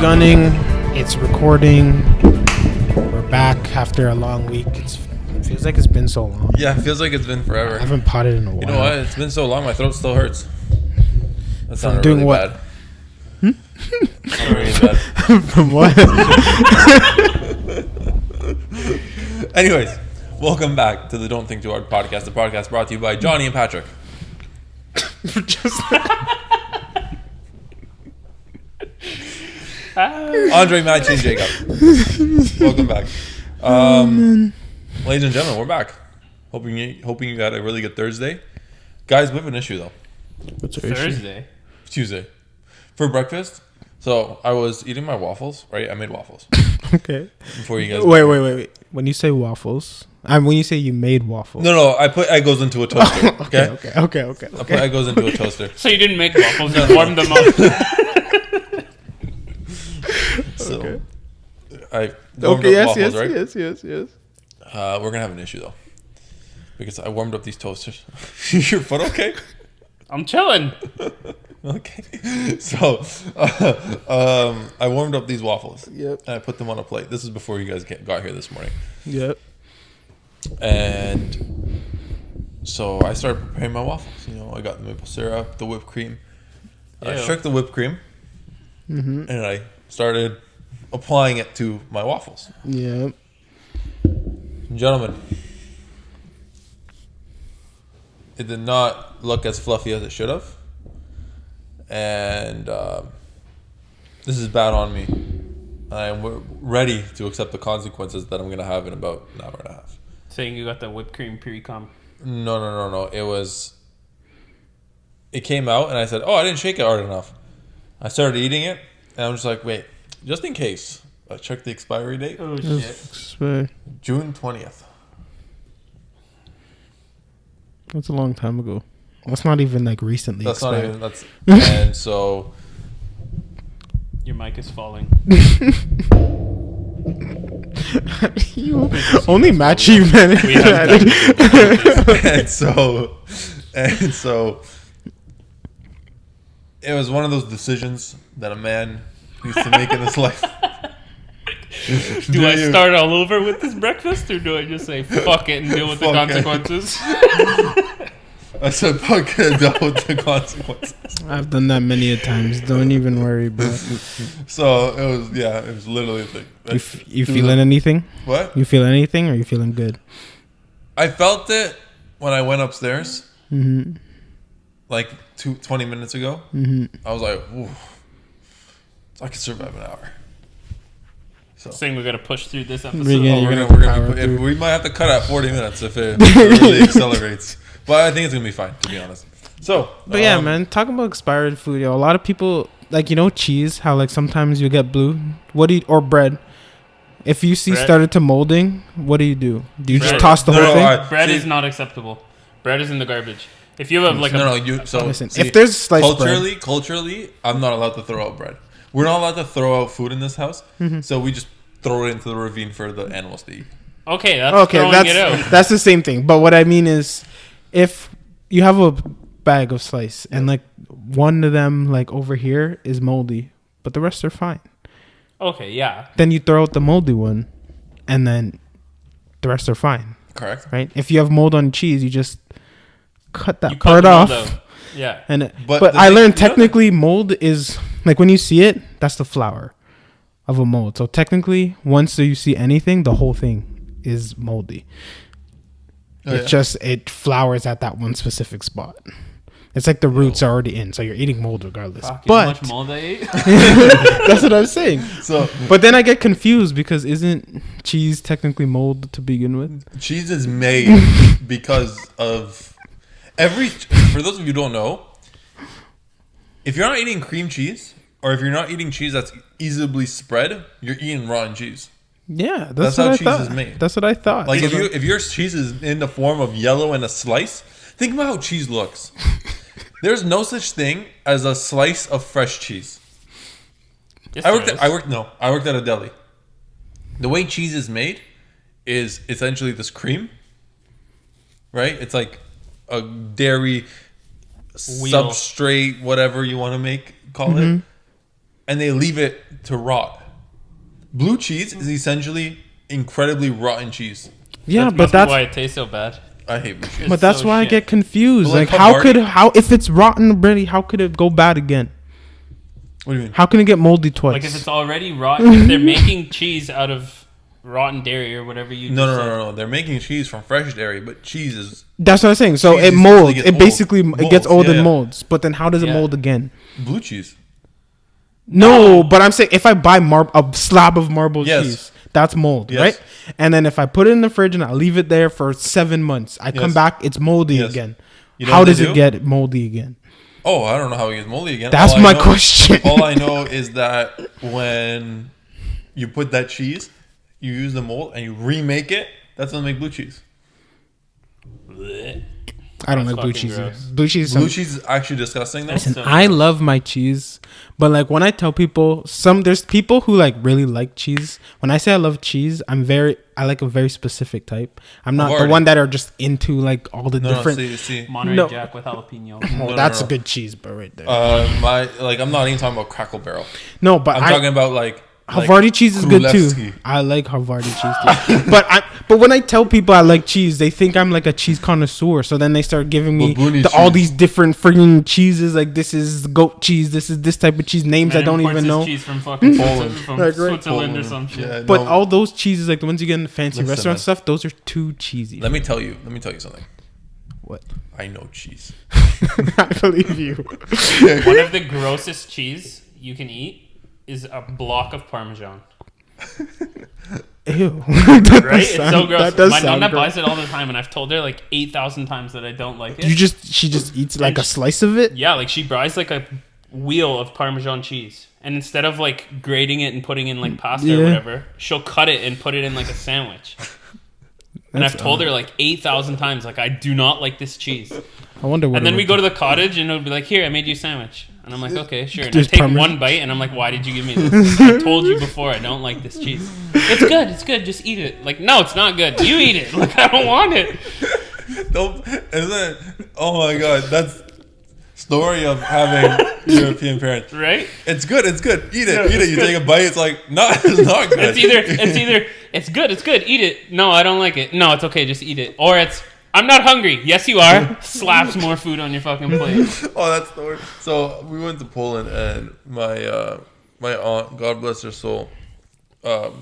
gunning. It's recording. We're back after a long week. It feels like it's been so long. Yeah, it feels like it's been forever. I haven't potted in a while. You know what? It's been so long, my throat still hurts. That sounded doing really what? bad. Really bad. From what? Anyways, welcome back to the Don't Think Too Hard podcast. The podcast brought to you by Johnny and Patrick. Just Andre, Matchy, and Jacob. Welcome back. Ladies and gentlemen, we're back. Hoping you had a really good Thursday. Guys, we have an issue though. What's our issue? Thursday? Tuesday. For breakfast. So I was eating my waffles, right? I made waffles. Okay. Before you guys Wait. When you say waffles, when you say you made waffles. No, I put egg into a toaster. Okay. Okay. I put egg into a toaster. So you didn't make waffles, you warmed them up. So Okay. I warmed up waffles, right? Yes. We're gonna have an issue though, because I warmed up these toasters. Your foot okay? I'm chilling. Okay. So I warmed up these waffles. Yep. And I put them on a plate. This is before you guys got here this morning. Yep. And so I started preparing my waffles. You know, I got the maple syrup, the whipped cream. I Ew. shook the whipped cream, and I started applying it to my waffles. Yep. Gentlemen, it did not look as fluffy as it should have. And this is bad on me. I'm ready to accept the consequences that I'm going to have in about an hour and a half. Saying you got the whipped cream pre-com. No. It came out and I said, I didn't shake it hard enough. I started eating it and I'm just like, wait, just in case. I checked the expiry date. Oh, shit. June 20th. That's a long time ago. That's not even like recently. That's expired. not even, and so. Your mic is falling. Only Matchy managed We have that. and so it was one of those decisions that a man needs to make in his life. Do I start all over with this breakfast, or do I just say fuck it and deal with the Fuck it. consequences? I said, fuck it, deal with the consequences. I've done that many a times. Don't even worry, bro. So it was literally a thing. You feeling anything? What? You feel anything, or you feeling good? I felt it when I went upstairs, Mm-hmm. like 20 minutes ago. Mm-hmm. I was like, ooh, I could survive an hour. So Saying we gotta push through this episode. Yeah, we're you're gonna power through. we might have to cut at 40 minutes if it really accelerates. But I think it's gonna be fine, to be honest. So, But yeah, man, talking about expired food, yo, a lot of people like cheese. How like sometimes you get blue. Or bread. If you see Bread? started to molding, what do? Do you just Bread. toss the whole thing? Bread is not acceptable. Bread is in the garbage. If you have like Listen, if there's sliced bread, culturally, I'm not allowed to throw out bread. We're not allowed to throw out food in this house, so we just throw it into the ravine for the animals to eat. okay, that's throwing it out. that's the same thing. But what I mean is, if you have a bag of slice and like one of them like over here is moldy, but the rest are fine, Okay, yeah. then you throw out the moldy one, and then the rest are fine, Correct. right? If you have mold on cheese, you just cut that You cut part the off. mold out. Yeah. And But but the I thing- learned technically mold is like when you see it, that's the flower of a mold. So technically, once you see anything, the whole thing is moldy. It flowers at that one specific spot. It's like the roots are already in, so you're eating mold regardless. Fuck, you know how But much mold I ate? that's what I'm saying. So But then I get confused because isn't cheese technically mold to begin with? cheese is made because of for those of you who don't know, if you're not eating cream cheese or if you're not eating cheese that's easily spread, you're eating rotten cheese. Yeah, That's what how I cheese thought. is made. That's what I thought. Like So if your cheese is in the form of yellow and a slice, think about how cheese looks. There's no such thing as a slice of fresh cheese. Yes, I there worked is. I worked at a deli. The way cheese is made is essentially this cream, right? It's like a dairy Wheel. substrate, whatever you want to call it. and they leave it to rot. Blue cheese is essentially incredibly rotten cheese. Yeah, That but must be that's why it tastes so bad. I hate blue cheese. It's but that's so why shit. I get confused. But Like, like how if it's rotten already, how could it go bad again? What do you mean? How can it get moldy twice? Like if it's already rotten, if they're making cheese out of rotten dairy or whatever you No, just no, said. no, no. They're making cheese from fresh dairy, but cheese is That's what I'm saying. So Cheese it usually molds. gets It old. basically it gets Molds, old yeah, and yeah. molds. But then how does it Yeah. mold again? blue cheese. No, but I'm saying if I buy a slab of marble Yes. cheese, that's mold, Yes. right? And then if I put it in the fridge and I leave it there for 7 months, I come Yes. back, it's moldy Yes. again. You know How what they does it do? get moldy again? Oh, I don't know how it gets moldy again. That's All I my know- question. All I know is that when you put that cheese, you use the mold and you remake it. That's when they make blue cheese. Blech. I don't That's like blue fucking cheese. gross. Blue cheese. Blue cheese is actually disgusting though. Listen, So I gross. love my cheese, but like when I tell people, there's people who like really like cheese. When I say I love cheese, I like a very specific type. I'm not the Havarti. one that are just into like all the No, different. see. Monterey No. Jack with jalapeno. Oh, no, that's no. a good cheese, but right there. I'm not even talking about Crackle Barrel. No, but I'm talking about like Havarti cheese is good too. Królewski. I like Havarti cheese too. but when I tell people I like cheese, they think I'm like a cheese connoisseur. So then they start giving me Babuni all cheese. these different freaking cheeses. Like this is goat cheese. This is this type of cheese. Names I don't even know. Cheese from fucking Poland. From Like, right? Switzerland or Poland. some shit. Yeah, But no, all those cheeses, like the ones you get in the fancy Listen, restaurant man. stuff, those are too cheesy. let me tell you something. What? I know cheese. I believe you. One of the grossest cheese you can eat is a block of Parmesan. Ew. Right? It's so gross. That does My sound nonna gross. buys it all the time, and I've told her like 8,000 times that I don't like it. She just eats like a And slice of it. Yeah, like she buys like a wheel of Parmesan cheese, and instead of like grating it and putting in like pasta or Yeah. whatever, she'll cut it and put it in like a sandwich. And That's I've told her like 8,000 times, like I do not like this cheese. I wonder what. And then it we would go to the cottage, and it'll be like, "Here, I made you a sandwich." And I'm like, "Okay, sure." And I There's take Parmesan. one bite, and I'm like, "Why did you give me this? I told you before I don't like this cheese. It's good. It's good. Just eat it." Like, no, it's not good. You eat it. Like, I don't want it. Don't, oh my god, that's story of having European parents. Right? It's good. Eat it. Yeah, Eat it. it's You good. take a bite. It's like it's not good. It's either it's good. Eat it. No, I don't like it. No, it's okay. Just eat it. Or it's I'm not hungry. Yes, you are. Slaps more food on your fucking plate. Oh, that's the word. So we went to Poland, and my aunt, God bless her soul,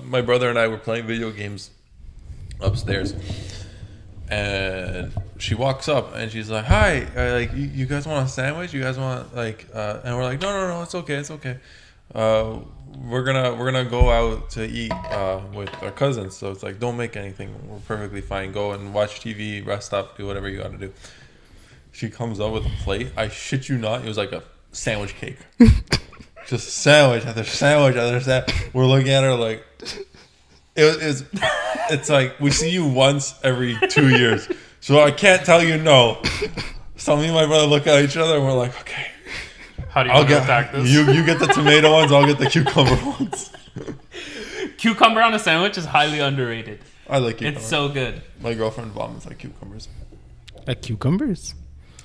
my brother and I were playing video games upstairs, and she walks up and she's like, "Hi, like you guys want a sandwich? You guys want like?" And we're like, "No, it's okay. We're gonna go out to eat with our cousins. So it's like, don't make anything. We're perfectly fine. Go and watch TV, rest up, do whatever you got to do." She comes up with a plate. I shit you not, it was like a sandwich cake. Just sandwich after sandwich after sandwich. We're looking at her like it's like we see you once every 2 years. So I can't tell you no. So me and my brother look at each other and we're like, okay. How do you I'll want to get attack this? you get the tomato ones, I'll get the cucumber ones. Cucumber on a sandwich is highly underrated. I like cucumber. It's so good. My girlfriend vomits like cucumbers. Like cucumbers.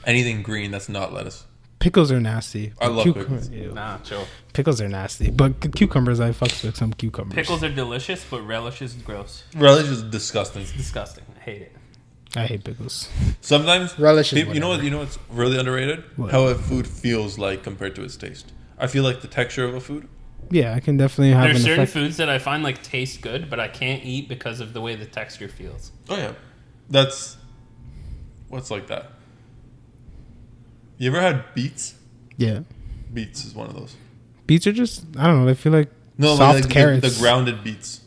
Anything green that's not lettuce. Pickles are nasty. I love pickles. Ew. Nah, chill. Pickles are nasty, but cucumbers I fucks with some cucumbers. Pickles are delicious, but relish is gross. Relish is disgusting. Disgusting. I hate it. I hate pickles. Sometimes Relish is people, you know what's really underrated? What? How a food feels like compared to its taste. I feel like the texture of a food. Yeah, I can definitely have There's an certain effect. foods that I find like taste good, but I can't eat because of the way the texture feels. Oh yeah, that's what's like that. You ever had beets? Yeah, Beets is one of those. beets are just I don't know. They feel like No, soft like carrots. the grounded beets.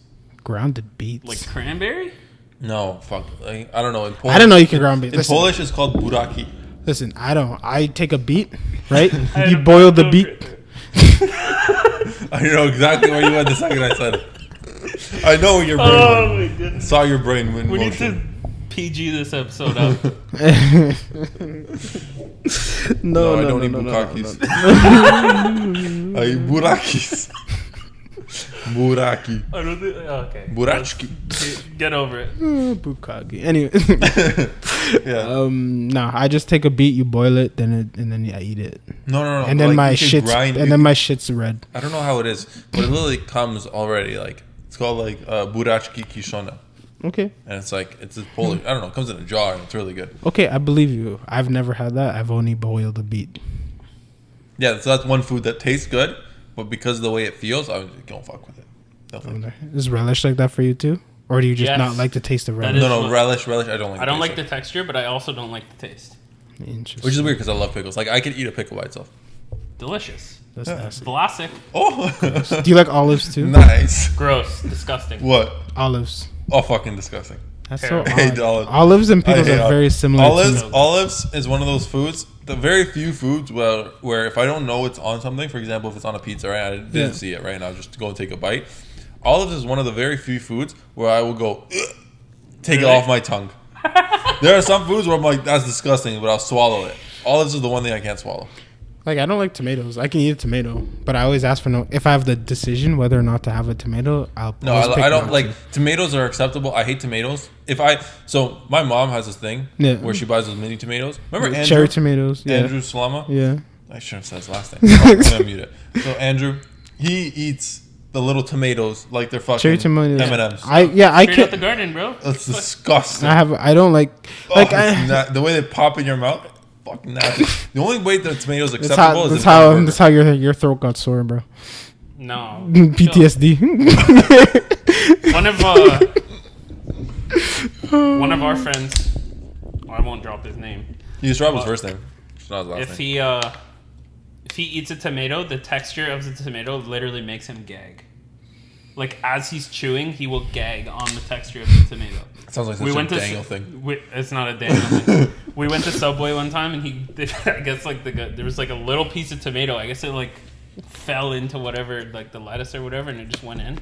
Grounded beets. Like cranberry? No, fuck. Like, I don't know. In Polish, I didn't know you can ground beets. In Listen, Polish, it's called buraki. listen, I don't. I take a beet, right? had You a boil the bad beet. joke I know exactly where you went the second I said it. I know where your brain Oh went. my goodness. Saw your brain in We need to motion. PG this episode out. No, I don't eat bukakis. I eat burakis. Buraki. I don't think. Okay. Burachki. Get over it. Bukkake. Anyway. Yeah. No, I just take a beet, you boil it, then I eat it. No. And then like, my shit's red. I don't know how it is, but it literally comes already. Like it's called like burachki kishona, Okay. and it's like it's a Polish. I don't know. It comes in a jar and it's really good. Okay, I believe you. I've never had that. I've only boiled a beet. Yeah, so that's one food that tastes good, but because of the way it feels, I don't fuck with it. Definitely. Is relish like that for you too? Or do you just Yes. not like the taste of That relish? is No, what- relish. I don't like. I don't like taste the of texture, but I also don't like the taste. Interesting. it. Which is weird because I love pickles. Like I could eat a pickle by itself. Delicious. That's nasty. Classic. Oh, Do you like olives too? nice. Gross. Disgusting. What? Olives. Oh, fucking disgusting. That's so I hate odd. olives. Olives and pickles I hate are very similar. Olives. To Olives is one of those foods. The very few foods where if I don't know it's on something, for example, if it's on a pizza, right? I didn't see it, right? And I'll just go and take a bite. Olives is one of the very few foods where I will go, "Ugh," take it off my tongue. There are some foods where I'm like, that's disgusting, but I'll swallow it. Olives is the one thing I can't swallow. Like, I don't like tomatoes. I can eat a tomato, but I always ask for no. If I have the decision whether or not to have a tomato, I'll. No, always pick I don't not like to. tomatoes are acceptable. I hate tomatoes. So my mom has this thing where she buys those mini tomatoes. Remember Andrew? Cherry tomatoes. Yeah. Andrew Salama? Yeah. I shouldn't have said his last name. I'm gonna mute it. So Andrew, he eats the little tomatoes like they're fucking Cherry tomatoes. M&Ms. I Straight out can't. the garden, bro. That's disgusting. I don't like. Oh, Like the way they pop in your mouth, fucking nasty. The only way the tomatoes That's acceptable how. is That's if it's on a how. burger. That's how your throat got sore, bro. No. PTSD. One of our friends, I won't drop his name. He just dropped his first name. It's not his last If name. he eats a tomato, the texture of the tomato literally makes him gag. Like as he's chewing, he will gag on the texture of the tomato. Sounds like such a Daniel thing. It's not a Daniel thing. We went to Subway one time, and I guess like there was like a little piece of tomato. I guess it like fell into whatever, like the lettuce or whatever, and it just went in.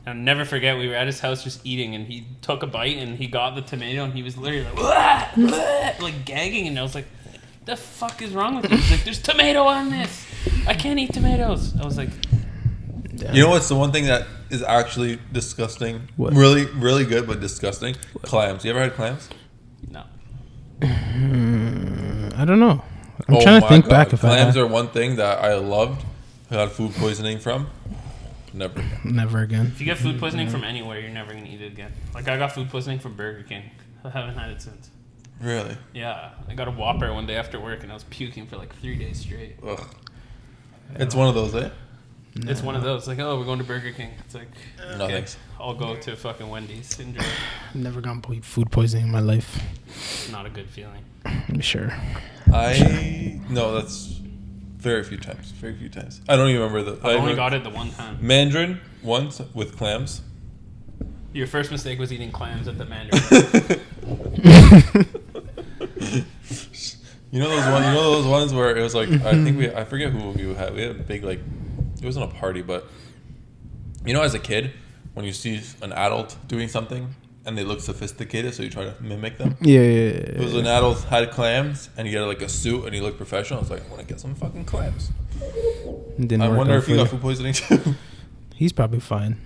I'll never forget, we were at his house just eating, and he took a bite, and he got the tomato, and he was literally like, "Wah! Wah!" like gagging, and I was like, the fuck is wrong with you? He's like, there's tomato on this. I can't eat tomatoes. I was like, You know what's the one thing that is actually disgusting? What? Really, really good, but disgusting? Clams. You ever had clams? no. I don't know. I'm trying to my think God. back if Clams I are one thing that I loved. I got food poisoning from. Never again. never again. If you get food poisoning from anywhere, you're never gonna eat it again. Like I got food poisoning from Burger King. I haven't had it since. Really? Yeah, I got a Whopper one day after work, and I was puking for like 3 days straight. Ugh. It's one of those, eh? It's one of those, like, oh, we're going to Burger King. It's like, No okay, thanks. I'll go to fucking Wendy's. Enjoy. I've never gotten food poisoning in my life. Not a good feeling. I'm sure. No, that's very few times. Very few times. I don't even remember the. I only got it the one time. Mandarin once with clams. Your first mistake was eating clams at the Mandarin. You know those ones where it was like I forget who we had. We had a big like it wasn't a party, but you know, as a kid, when you see an adult doing something and they look sophisticated, so you try to mimic them. Yeah. It was an adult had clams and he had like a suit and he looked professional. I was like, I want to get some fucking clams. Didn't I work wonder out if for he you. got food poisoning too. He's probably fine.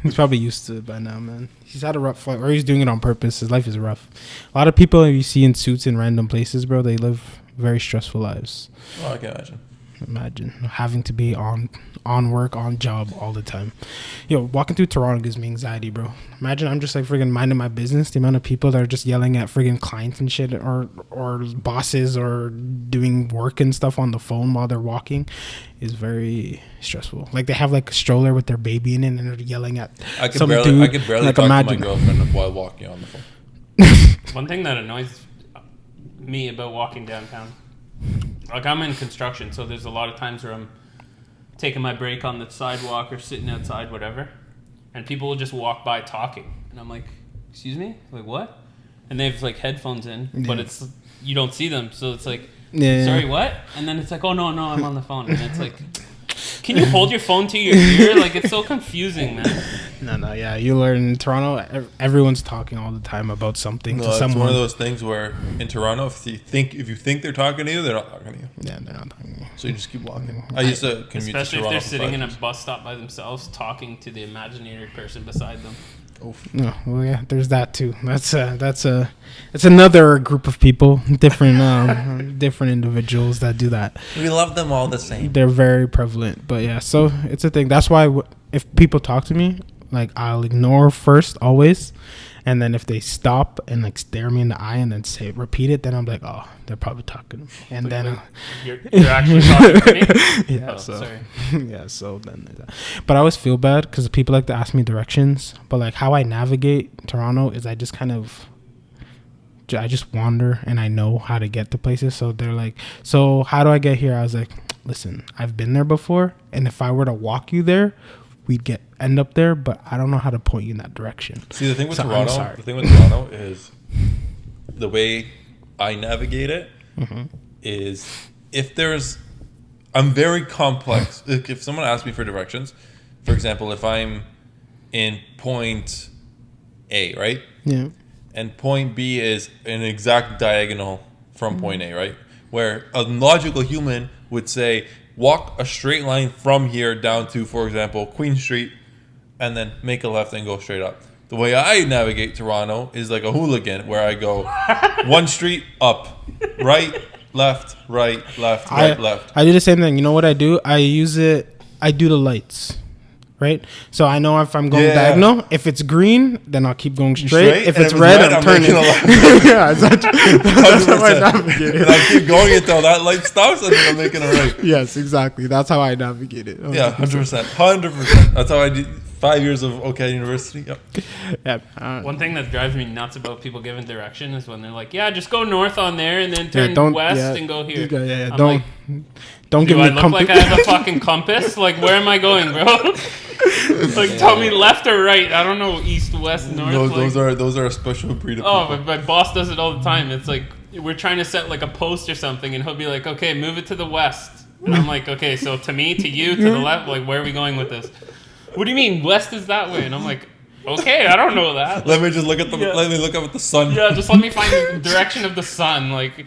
He's probably used to it by now, man. He's had a rough life, or he's doing it on purpose. His life is rough. A lot of people you see in suits in random places, bro, they live very stressful lives. Oh, I can imagine. Imagine having to be on work, on job all the time. Yo, walking through Toronto gives me anxiety, bro. Imagine I'm just like friggin' minding my business. The amount of people that are just yelling at friggin' clients and shit, or bosses, or doing work and stuff on the phone while they're walking, is very stressful. Like they have like a stroller with their baby in it, and they're yelling at some dude. I could barely like, talk imagine. to my girlfriend while walking on the phone. One thing that annoys me about walking downtown, like I'm in construction, so there's a lot of times where I'm taking my break on the sidewalk or sitting outside, whatever, and people will just walk by talking, and I'm like, excuse me, like what? And they have like headphones in, but it's you don't see them, so it's like, sorry, what? And then it's like, oh no, I'm on the phone, and it's like, can you hold your phone to your ear? Like it's so confusing, man. No, yeah. You learn in Toronto, everyone's talking all the time about something No, to it's someone. one of those things where in Toronto, if you think they're talking to you, they're not talking to you. Yeah, they're not talking. So you just keep walking. I used to commute Especially to if Toronto they're for sitting 5 in a years. bus stop by themselves, talking to the imaginary person beside them. Oof. No, well, yeah, there's that too. That's another group of people, different different individuals that do that. We love them all the same. They're very prevalent, but yeah, so it's a thing. That's why if people talk to me, like I'll ignore first always, and then if they stop and like stare me in the eye and then say repeat it, then I'm like, oh, they're probably talking to me, and Like, then you're actually talking to me? yeah, Oh, so sorry. yeah, so then there's that. But I always feel bad because people like to ask me directions, but like how I navigate Toronto is I just wander and I know how to get to places. So they're like, so how do I get here? I was like, listen, I've been there before, and if I were to walk you there, we'd end up there, but I don't know how to point you in that direction. See, the thing with So I'm Toronto, sorry. is the way I navigate it Mm-hmm. is I'm very complex. If someone asks me for directions, for example, if I'm in point A, right? Yeah. And point B is an exact diagonal from point A, right? Where a logical human would say, walk a straight line from here down to, for example, Queen Street, and then make a left and go straight up. The way I navigate Toronto is like a hooligan, where I go one street up, right, left, right, left, right, left. I do the same thing. You know what I do? I do the lights. Right? So I know if I'm going diagonal, if it's green, then I'll keep going straight. If it's red, I'm turning. Yeah, that's how I navigate it. And I keep going until that light stops, and then I'm making a right. Yes, exactly. That's how I navigate it. Yeah, 100%. 100%. That's how I did 5 years of OK University. Yep. Yeah. One thing that drives me nuts about people giving direction is when they're like, yeah, just go north on there and then turn west and go here. Yeah, I'm don't give do me I look like I have a fucking compass? Like, where am I going, bro? Like, tell me left or right. I don't know east, west, north. Those are a special breed of people. Oh, my boss does it all the time. It's like we're trying to set like a post or something, and he'll be like, "Okay, move it to the west." And I'm like, "Okay, so to me, to you, to the left. Like, where are we going with this?" What do you mean west is that way? And I'm like, "Okay, I don't know that." Let me just look at the. Yeah. Let me look up at the sun. Yeah, just let me find the direction of the sun. Like,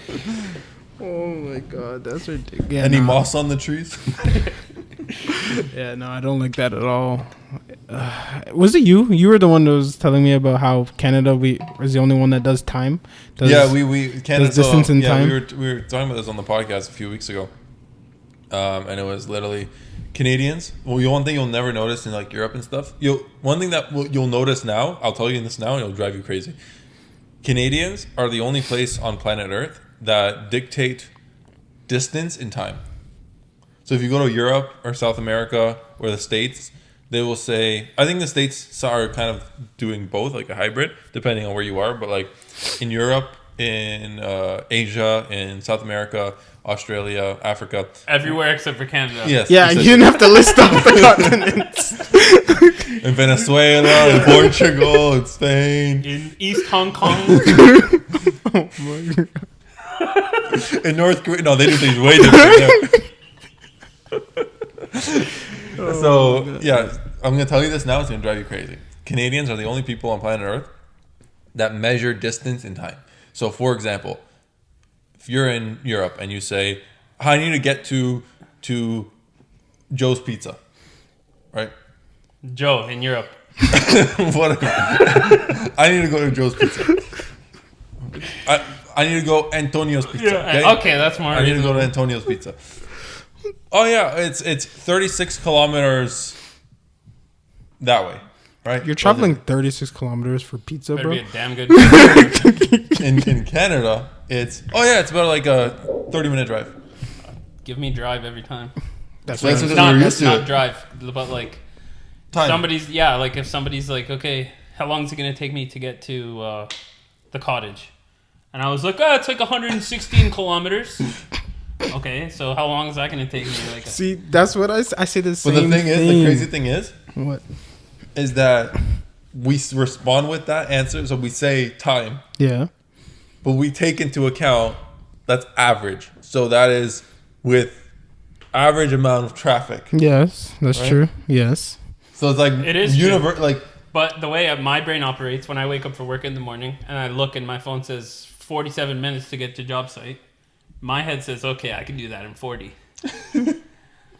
Oh my god, that's ridiculous. Yeah, Any moss on the trees? Yeah, no, I don't like that at all. Was it you? You were the one that was telling me about how Canada is the only one that does time. We Canada distance and time. We were talking about this on the podcast a few weeks ago, and it was literally Canadians. Well, one thing you'll never notice in like Europe and stuff. One thing that you'll notice now. I'll tell you this now, and it'll drive you crazy. Canadians are the only place on planet Earth that dictate distance in time. So if you go to Europe or South America or the States, they will say, I think the States are kind of doing both, like a hybrid, depending on where you are. But like in Europe, in Asia, in South America, Australia, Africa. everywhere except for Canada. Yes. Yeah, you didn't have to list off the continents. In Venezuela, in Portugal, in Spain. In East Hong Kong. Oh my god. In North Korea. No, they do things way different there. Yeah, I'm going to tell you this now. It's going to drive you crazy. Canadians are the only people on planet Earth that measure distance in time. So, for example, if you're in Europe and you say, I need to get to Joe's Pizza, right? Joe in Europe. Whatever. I need to go to Joe's Pizza. I need to go Antonio's Pizza. Yeah, okay, that's more I need to go reasonable. to Antonio's Pizza. Oh yeah, it's 36 kilometers that way, right? You're traveling 36 kilometers for pizza, Better bro. be a damn good. in Canada, it's about like a 30-minute drive. Give me drive every time. That's That's right. what- Not, we're that's used to not it. drive, but like Time. like if somebody's like, okay, how long is it gonna take me to get to the cottage? And I was like, it's like 116 kilometers. Okay, so how long is that gonna take me? Like, See, that's what I say the But same the thing is, the crazy thing What? is that we respond with that answer. So we say time, Yeah. but we take into account that's average. So that is with average amount of traffic. Yes, that's Right? true. Yes. So it's like It is like But the way my brain operates, when I wake up for work in the morning and I look and my phone says 47 minutes to get to job site, my head says, okay, I can do that in 40.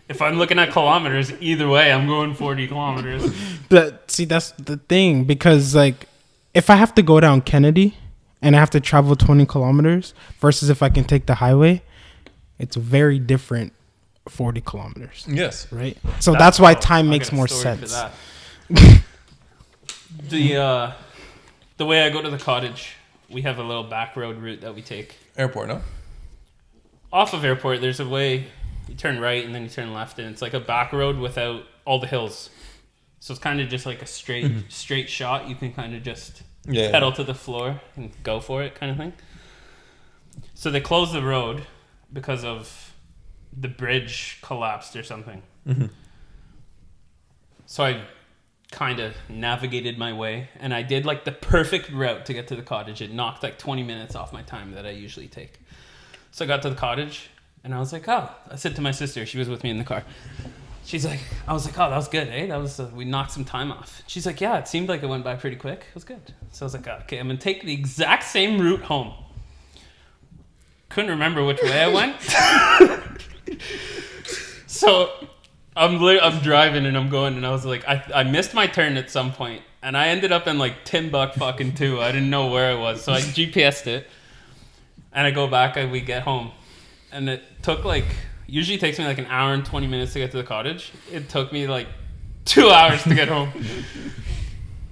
If I'm looking at kilometers, either way, I'm going 40 kilometers. But see, that's the thing, because like if I have to go down Kennedy and I have to travel 20 kilometers versus if I can take the highway, it's very different 40 kilometers. yes. Right? So that's why time I makes got a more story for sense. that. The way I go to the cottage, we have a little back road route that we take. Airport, no? Off of airport, there's a way you turn right and then you turn left, and it's like a back road without all the hills. So it's kind of just like a straight shot. You can kind of just pedal to the floor and go for it, kind of thing. So they closed the road because of the bridge collapsed or something. Mm-hmm. So I kind of navigated my way, and I did like the perfect route to get to the cottage. It knocked like 20 minutes off my time that I usually take. So I got to the cottage, and I was like, oh, I said to my sister, she was with me in the car. I was like, oh, that was good, eh? That was, we knocked some time off. She's like, yeah, it seemed like it went by pretty quick. It was good. So I was like, okay, I'm going to take the exact same route home. Couldn't remember which way I went. So I'm driving and I'm going, and I was like, I missed my turn at some point, and I ended up in like Timbuk fucking 2. I didn't know where I was, so I GPS'd it, and I go back and we get home, and it took like, usually takes me like an hour and 20 minutes to get to the cottage. It took me like 2 hours to get home.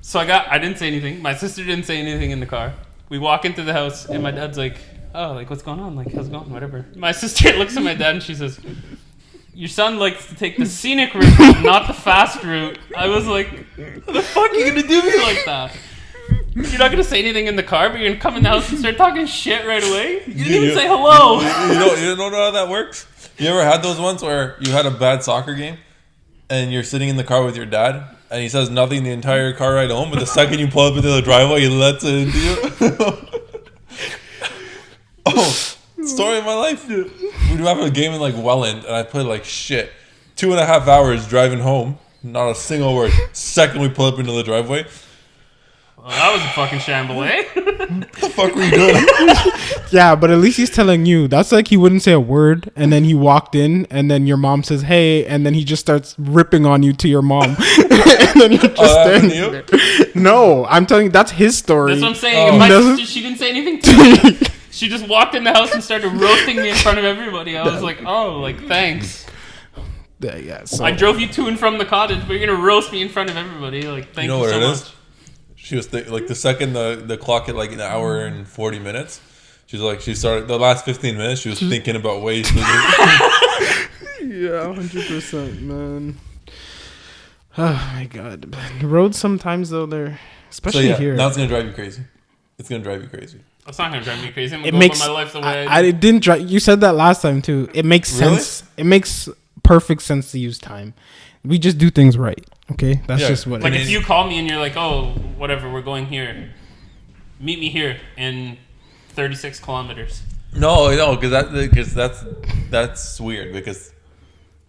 So I didn't say anything. My sister didn't say anything in the car. We walk into the house, and my dad's like, oh, like, what's going on? Like, how's it going? Whatever. My sister looks at my dad and she says, your son likes to take the scenic route, not the fast route. I was like, what the fuck are you going to do me like that? You're not going to say anything in the car, but you're going to come in the house and start talking shit right away? You didn't even say hello. You don't know how that works? You ever had those ones where you had a bad soccer game and you're sitting in the car with your dad and he says nothing the entire car ride home, but the second you pull up into the driveway, he lets it into you? Oh, story of my life. We'd have a game in like Welland, and I played like shit. 2.5 hours driving home, not a single word. Second we pull up into the driveway. Well, that was a fucking shamble, eh? What the fuck were you doing? Yeah, but at least he's telling you. That's like he wouldn't say a word, and then he walked in, and then your mom says, hey, and then he just starts ripping on you to your mom. And then you're just standing there. No, I'm telling you, that's his story. That's what I'm saying. My sister, she didn't say anything to me. She just walked in the house and started roasting me in front of everybody. I was like, oh, like, thanks. Yeah, so. I drove you to and from the cottage, but you're going to roast me in front of everybody. Like, thank you so much. She was like the second the clock hit like an hour and 40 minutes. She's like, she started the last 15 minutes. She was thinking about ways to do. Yeah, 100%, man. Oh my god, the roads sometimes though they're especially here. Now it's gonna drive you crazy. It's gonna drive you crazy. It's not gonna drive me crazy. I'm gonna go live my life the way I didn't drive. You said that last time too. It makes sense. It makes perfect sense to use time. We just do things right. Okay, that's just what. Like it is. if you call me and you're like, oh, whatever, we're going here. Meet me here in 36 kilometers. No, because that's weird because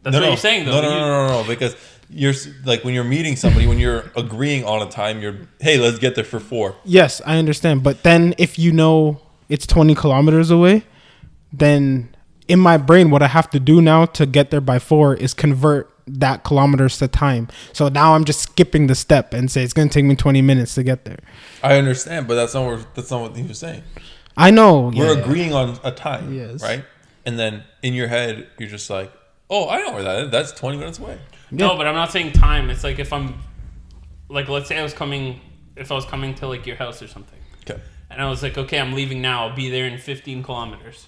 that's what you're saying though. No, because you're like when you're meeting somebody, when you're agreeing on a time, hey, let's get there for 4. Yes, I understand, but then if you know it's 20 kilometers away, then in my brain, what I have to do now to get there by 4 is convert that kilometers to time. So now I'm just skipping the step and say it's going to take me 20 minutes to get there. I understand, but that's not what he was saying. I know. We're agreeing on a time, yes, right? And then in your head, you're just like, oh, I know where that is. That's 20 minutes away. No, but I'm not saying time. It's like if I'm, like, let's say if I was coming to like your house or something. Okay. And I was like, okay, I'm leaving now. I'll be there in 15 kilometers.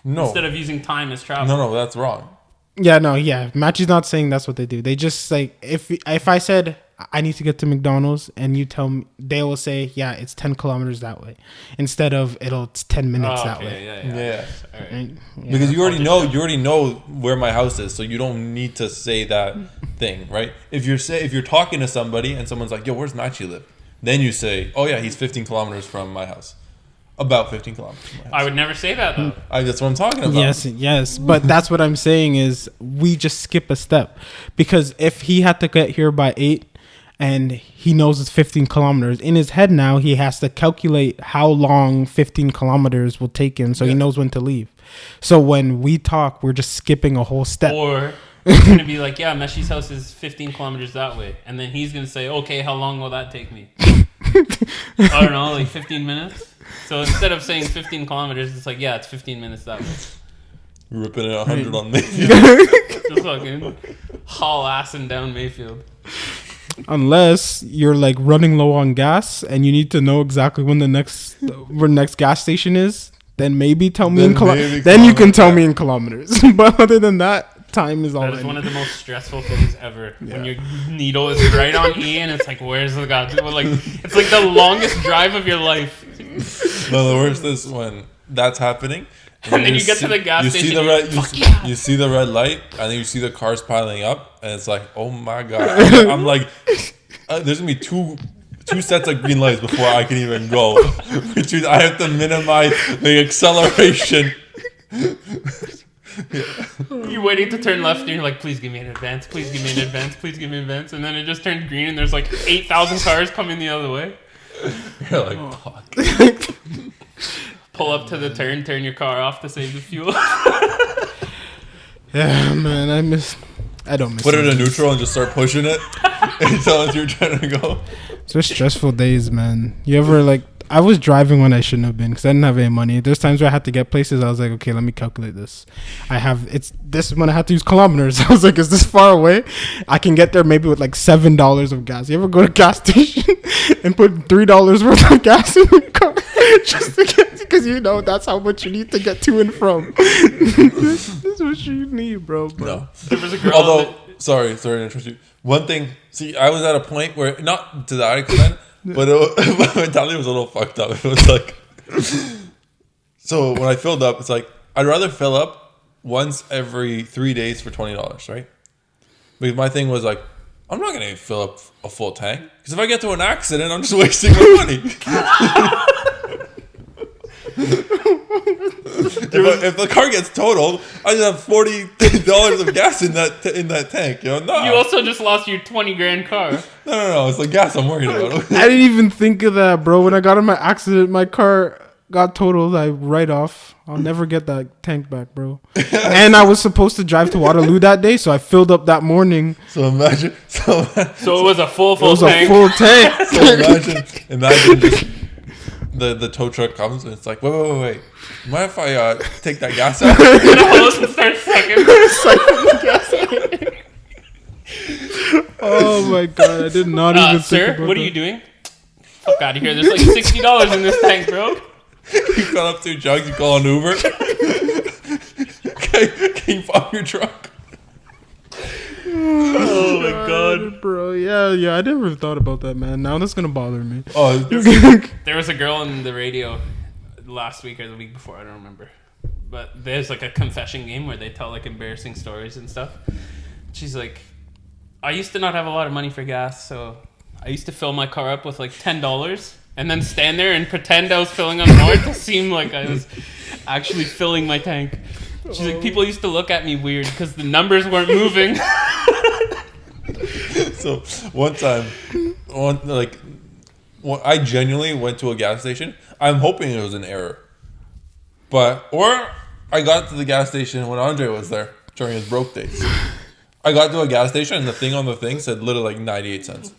No. Instead of using time as travel. No, that's wrong. Yeah, no, yeah. Match's not saying that's what they do. They just like if I said I need to get to McDonald's and you tell me, they will say, yeah, it's 10 kilometers that way instead of it's 10 minutes that way. Yeah. All right. Right? Yeah. Because you already know where my house is, so you don't need to say that thing, right? If you're talking to somebody and someone's like, yo, where's Matchy live? Then you say, oh yeah, he's 15 kilometers from my house. About 15 kilometers. in my house. I would never say that though. That's what I'm talking about. Yes, but that's what I'm saying is we just skip a step, because if he had to get here by 8 and he knows it's 15 kilometers in his head, now he has to calculate how long 15 kilometers will take him, so he knows when to leave. So when we talk, we're just skipping a whole step. Or it's gonna be like, yeah, Meshi's house is 15 kilometers that way, and then he's gonna say, okay, how long will that take me? I don't know, like 15 minutes. So instead of saying 15 kilometers, it's like, yeah, it's 15 minutes that way. Ripping it 100 on Mayfield. Just fucking haul assing down Mayfield. Unless you're like running low on gas and you need to know exactly when the next gas station is, then maybe tell me in kilometers. Then you can tell me in kilometers. But other than that, time is all. That is one of the most stressful things ever. When your needle is right on E and it's like, where's the gas? Like, it's like the longest drive of your life. No, the worst is when that's happening. And then you get to the gas station. You see the red light, and then you see the cars piling up, and it's like, oh my god! I'm like, there's gonna be two sets of green lights before I can even go, which means I have to minimize the acceleration. You're waiting to turn left, and you're like, please give me an advance, please give me an advance, please give me an advance, and then it just turns green, and there's like 8,000 cars coming the other way. You're like, fuck. Pull up to the turn your car off to save the fuel. Yeah, man, I don't miss Put it in things. neutral and just start pushing it and tell us you're trying to go. It's just stressful days, man. You ever like? I was driving when I shouldn't have been because I didn't have any money. There's times where I had to get places. I was like, okay, let me calculate this. This when I had to use kilometers. I was like, is this far away? I can get there maybe with like $7 of gas. You ever go to a gas station and put $3 worth of gas in your car just to get, because you know that's how much you need to get to and from. This is what you need, bro. No. There was a girl. Although, sorry to interrupt you. One thing, see, I was at a point where, not to that extent, but my mentality was a little fucked up. It was like, so when I filled up, it's like, I'd rather fill up once every 3 days for $20, right? Because my thing was like, I'm not going to fill up a full tank. Because if I get to an accident, I'm just wasting my money. If the car gets totaled, I just have $40 of gas in that tank. You know, no. You also just lost your 20 grand car. No. It's the gas I'm worried about. I didn't even think of that, bro. When I got in my accident, my car got totaled. I write off. I'll never get that tank back, bro. And I was supposed to drive to Waterloo that day, so I filled up that morning. So imagine. So it was a full It was tank. a full tank. So imagine just the tow truck comes and it's like, wait. Mind if I take that gas out? The hose and start sucking. Oh my god, I did not even think Sir, about what are that. you doing? Fuck out of here. There's like $60 in this tank, bro. You fill up 2 jugs, you call an Uber. Okay, can you pop your truck? Oh my god. Bro, yeah, I never thought about that, man. Now that's gonna bother me. Oh, There was a girl on the radio last week or the week before, I don't remember. But there's like a confession game where they tell like embarrassing stories and stuff. She's like, I used to not have a lot of money for gas, so I used to fill my car up with like $10 and then stand there and pretend I was filling up more to seem like I was actually filling my tank. She's like, people used to look at me weird because the numbers weren't moving. So one time, I genuinely went to a gas station. I'm hoping it was an error, or I got to the gas station when Andre was there during his broke days. I got to a gas station and the thing on the thing said literally like 98 cents.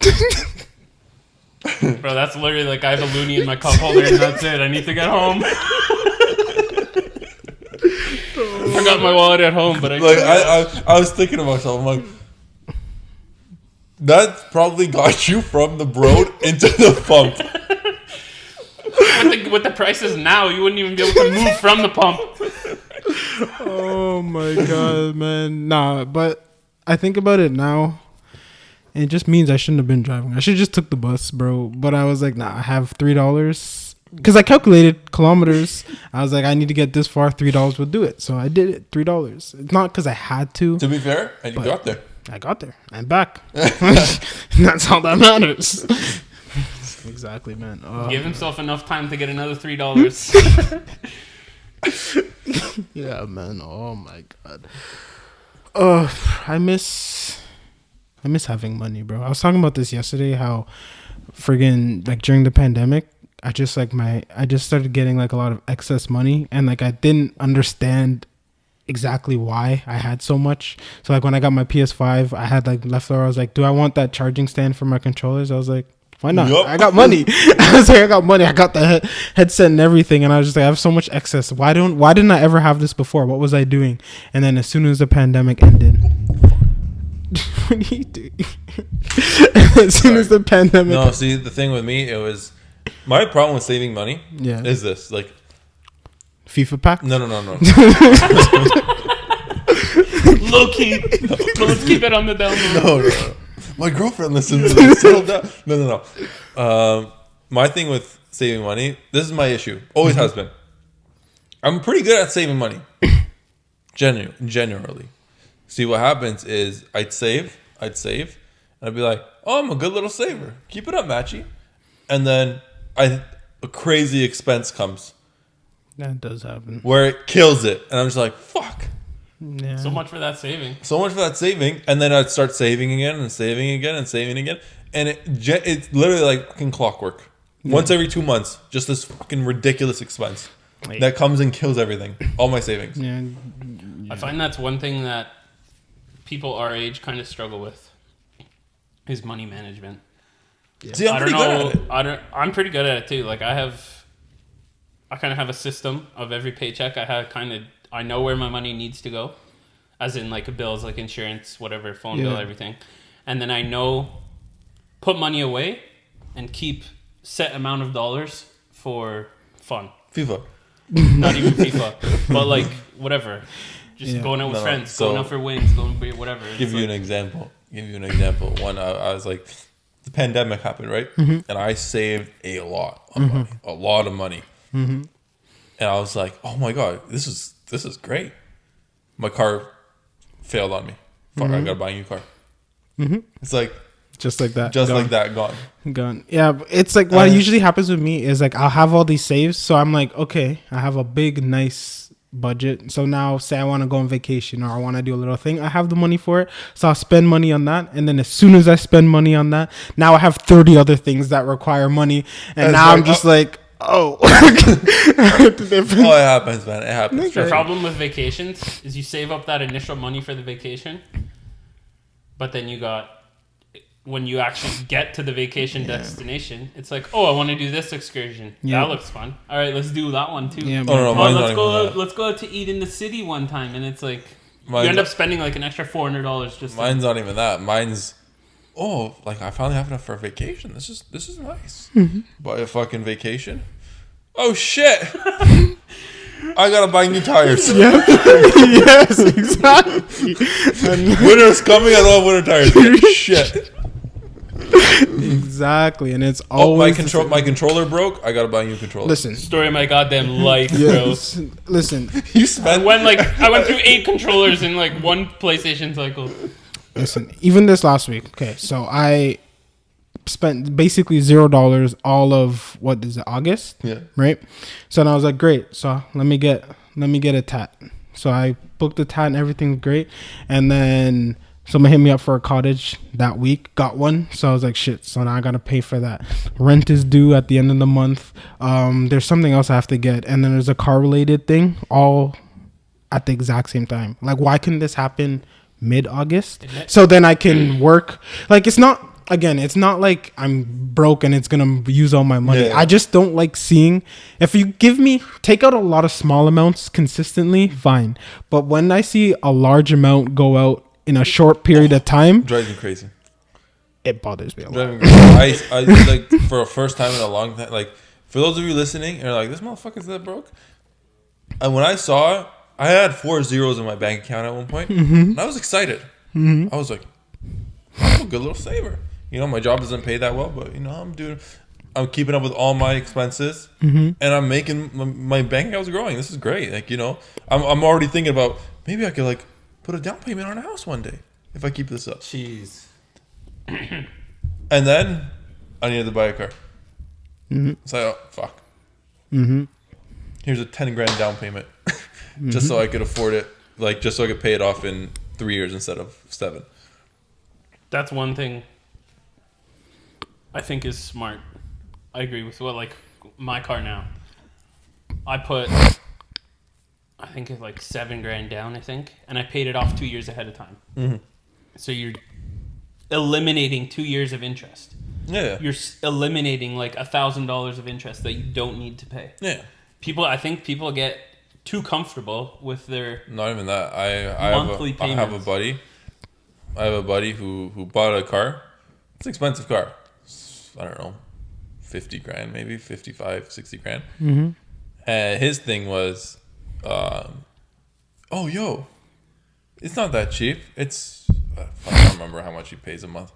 Bro, that's literally like I have a loonie in my cup holder and that's it. I need to get home. I forgot my wallet at home, but I was thinking to myself, I'm like, that probably got you from the road into the pump. With the prices now, you wouldn't even be able to move from the pump. Oh my god, man. Nah, but I think about it now. And it just means I shouldn't have been driving. I should have just took the bus, bro. But I was like, nah, I have $3. Because I calculated kilometers. I was like, I need to get this far. $3 will do it. So I did it. $3. It's not because I had to. To be fair, and you got there. I got there. I'm back. That's all that matters. Exactly, man. Give himself enough time to get another $3. Yeah, man. Oh my god. I miss having money, bro. I was talking about this yesterday. How friggin' like during the pandemic, I just started getting like a lot of excess money, and like I didn't understand exactly why I had so much. So like when I got my PS5, I had like leftover. I was like, do I want that charging stand for my controllers? I was like, why not? Yup. I got money. I was like, I got money. I got the headset and everything, and I was just like, I have so much excess. Why didn't I ever have this before? What was I doing? And then as soon as the pandemic ended, what are you doing? As soon as the pandemic. No, see, the thing with me, it was my problem with saving money. Yeah. Is this like FIFA pack? no. Low key. But let's keep it on the down low. No. My girlfriend listens to this. Settle down. No. My thing with saving money, this is my issue. Always has been. I'm pretty good at saving money. Generally. See, what happens is I'd save, and I'd be like, oh, I'm a good little saver. Keep it up, Matchy. And then a crazy expense comes That does happen. where it kills it. And I'm just like, fuck. Yeah. So much for that saving. So much for that saving. And then I'd start saving again and saving again and saving again. And it's literally like fucking clockwork. Once every 2 months, just this fucking ridiculous expense that comes and kills everything. All my savings. Yeah. I find that's one thing that people our age kind of struggle with is money management. See, I'm pretty good at it. I'm pretty good at it too. Like I kind of have a system of every paycheck. I know where my money needs to go, as in like bills, like insurance, whatever, phone bill, everything. And then I know put money away and keep set amount of dollars for fun. FIFA. Not even FIFA, but like whatever. Just going out with friends, so- going out for wings, going for whatever. Give you an example. One, I was like, the pandemic happened, right? Mm-hmm. And I saved a lot of money, a lot of money. Mm-hmm. And I was like, oh my god, this is great. My car failed on me. Fuck, I gotta buy a new car. Mm-hmm. It's like Just like that. just Gone. like that, gone. Gone. Yeah, but it's like what usually happens with me is like I'll have all these saves, so I'm like, okay, I have a big, nice budget. So now, say I want to go on vacation or I want to do a little thing, I have the money for it, so I'll spend money on that. And then as soon as I spend money on that, now I have 30 other things that require money, and now I'm just like, oh. Oh, it happens, man. It happens. The problem with vacations is you save up that initial money for the vacation, but then when you actually get to the vacation destination, it's like, oh, I want to do this excursion. Yeah. That looks fun. All right, let's do that one too. Yeah, no, mine's not even that. Let's go out to eat in the city one time, and it's like Mine's you end up not- spending like an extra $400 just. Mine's not even that. Mine's, oh, like I finally have enough for a vacation. This is nice. Buy a fucking vacation. Oh shit! I gotta buy new tires. Yes, exactly. Winter's coming. I don't have winter tires. Shit. Exactly, and it's Oh, always my controller broke. I gotta buy a new controller. Listen, Story of my goddamn life, yes, listen, you spent. I went through 8 controllers in like one PlayStation cycle. listen. Even this last week, okay, so I spent basically $0 all of what is it, August? Yeah. Right. So then I was like, great. So let me get a tat. So I booked the tat and everything's great, and then someone hit me up for a cottage that week, got one. So I was like, shit, so now I got to pay for that. Rent is due at the end of the month. There's something else I have to get. And then there's a car related thing all at the exact same time. Like, why couldn't this happen mid-August? So then I can work. Like, it's not like I'm broke and it's going to use all my money. Yeah. I just don't like seeing, if you take out a lot of small amounts consistently, fine. But when I see a large amount go out in a short period of time, Drives me crazy. it bothers me a lot. Driving me crazy. I like for a first time in a long time. Like for those of you listening, and you're like, this motherfucker's that broke. And when I saw it, I had 4 zeros in my bank account at one point, and I was excited. I was like, I'm a good little saver. You know, my job doesn't pay that well, but you know, I'm keeping up with all my expenses, and I'm making my bank account's growing. This is great. Like, you know, I'm already thinking about maybe I could like put a down payment on a house one day if I keep this up. Jeez. And then I needed to buy a car. It's like, oh, fuck. Here's a 10 grand down payment, just so I could afford it. Like, just so I could pay it off in 3 years instead of 7. That's one thing I think is smart. I agree with what, like, my car now. I put, I think it's like 7 grand down, I think, and I paid it off 2 years ahead of time. So you're eliminating 2 years of interest. Yeah. You're eliminating like $1,000 of interest that you don't need to pay. Yeah. I think people get too comfortable with their Not even that. I monthly have payments. I have a buddy who bought a car. It's an expensive car. I don't know, 50 grand, maybe 55, 60 grand. And his thing was, it's not that cheap. It's, I don't remember how much he pays a month.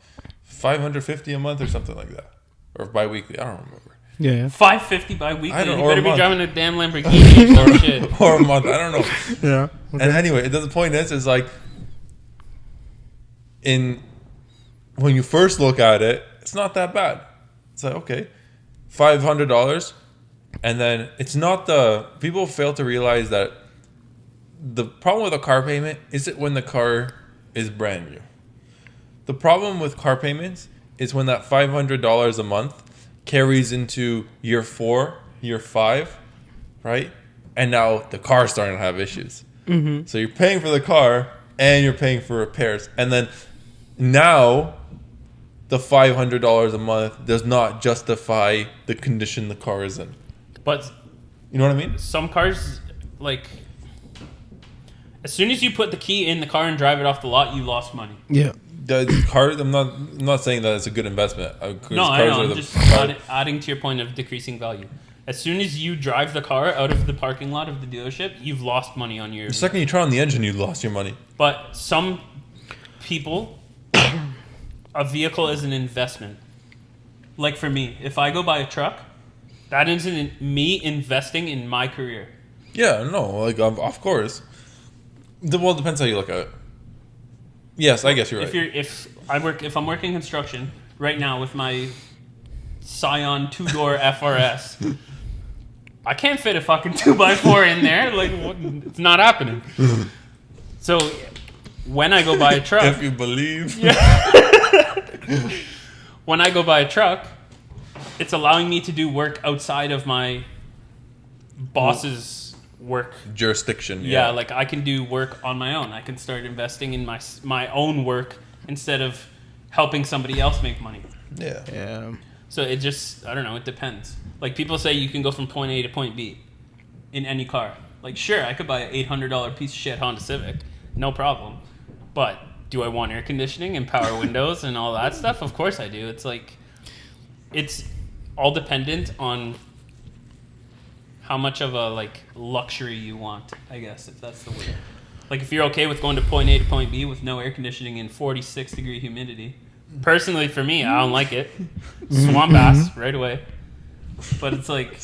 $550 a month or something like that. Or bi-weekly, I don't remember. Yeah. $550 bi-weekly. I don't- You or a better be month. driving a damn Lamborghini or shit. Or a month, I don't know. Yeah. And anyway, the point is like, when you first look at it, it's not that bad. It's like, okay, $500. And then it's not people fail to realize that the problem with a car payment isn't when the car is brand new. The problem with car payments is when that $500 a month carries into year 4, year 5, right? And now the car's starting to have issues. So you're paying for the car and you're paying for repairs. And then now the $500 a month does not justify the condition the car is in. But You know what I mean? some cars, like, as soon as you put the key in the car and drive it off the lot, you lost money. Yeah. The car, I'm not saying that it's a good investment. No, I know. I'm just adding to your point of decreasing value. As soon as you drive the car out of the parking lot of the dealership, you've lost money on your... The second you turn on the engine, you lost your money. But some people, a vehicle is an investment. Like for me, if I go buy a truck, that isn't me investing in my career. Yeah, no, like of course. Well, it depends how you look at it. Yes, I guess you're right. If I'm working construction right now with my Scion 2-door FRS, I can't fit a fucking 2x4 in there. Like, it's not happening. So when I go buy a truck, If you believe. when I go buy a truck, it's allowing me to do work outside of my boss's work Jurisdiction. Yeah, like I can do work on my own. I can start investing in my own work instead of helping somebody else make money. Yeah. Yeah. So it just, I don't know, it depends. Like people say you can go from point A to point B in any car. Like sure, I could buy an $800 piece of shit Honda Civic, no problem. But do I want air conditioning and power windows and all that stuff? Of course I do. It's like, it's all dependent on how much of a like luxury you want, I guess, if that's the word. Like if you're okay with going to point A to point B with no air conditioning and 46-degree humidity. Personally, for me, I don't like it. Swamp ass right away. But it's like,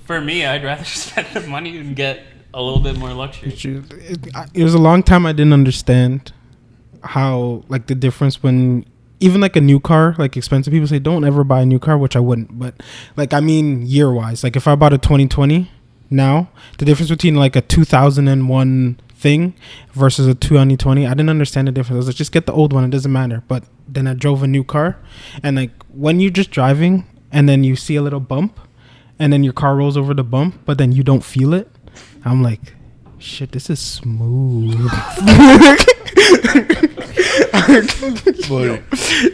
for me, I'd rather spend the money and get a little bit more luxury. It was a long time I didn't understand how, like, the difference when even like a new car, like expensive people say don't ever buy a new car, which I wouldn't, but like I mean year wise, like if I bought a 2020 now, the difference between like a 2001 thing versus a 2020, I didn't understand the difference. I was like, just get the old one, it doesn't matter. But then I drove a new car, and like when you're just driving and then you see a little bump and then your car rolls over the bump, but then you don't feel it, I'm like, shit, this is smooth.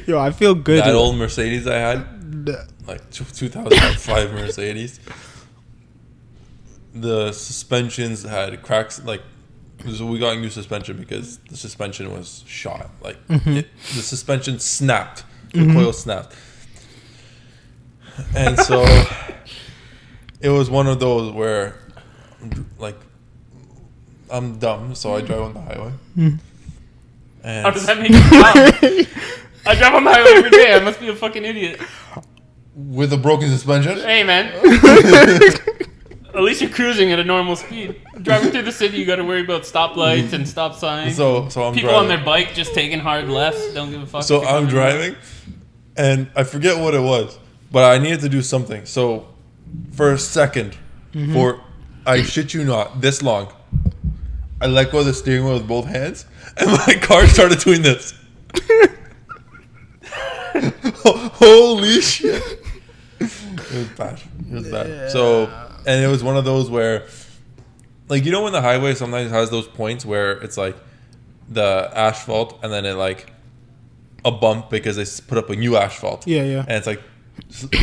Yo, I feel good. That old Mercedes I had, like 2005 Mercedes, the suspensions had cracks. Like, so we got new suspension because the suspension was shot. Like, the suspension snapped, the coil snapped, and so it was one of those where, like, I'm dumb, so I drive on the highway. And How does that make you dumb? I drive on the highway every day. I must be a fucking idiot. with a broken suspension? Hey, man. At least you're cruising at a normal speed. Driving through the city, you got to worry about stoplights and stop signs. So I'm People driving. on their bike just taking hard lefts. Don't give a fuck. So if you're I'm going driving, and I forget what it was, But I needed to do something. So for a second, for I shit you not, this long, I let go of the steering wheel with both hands, and my car started doing this. Holy shit! It was bad. It was bad. So, and it was one of those where, like, you know, when the highway sometimes has those points where it's like the asphalt, and then it like a bump because they put up a new asphalt. Yeah, yeah. And it's like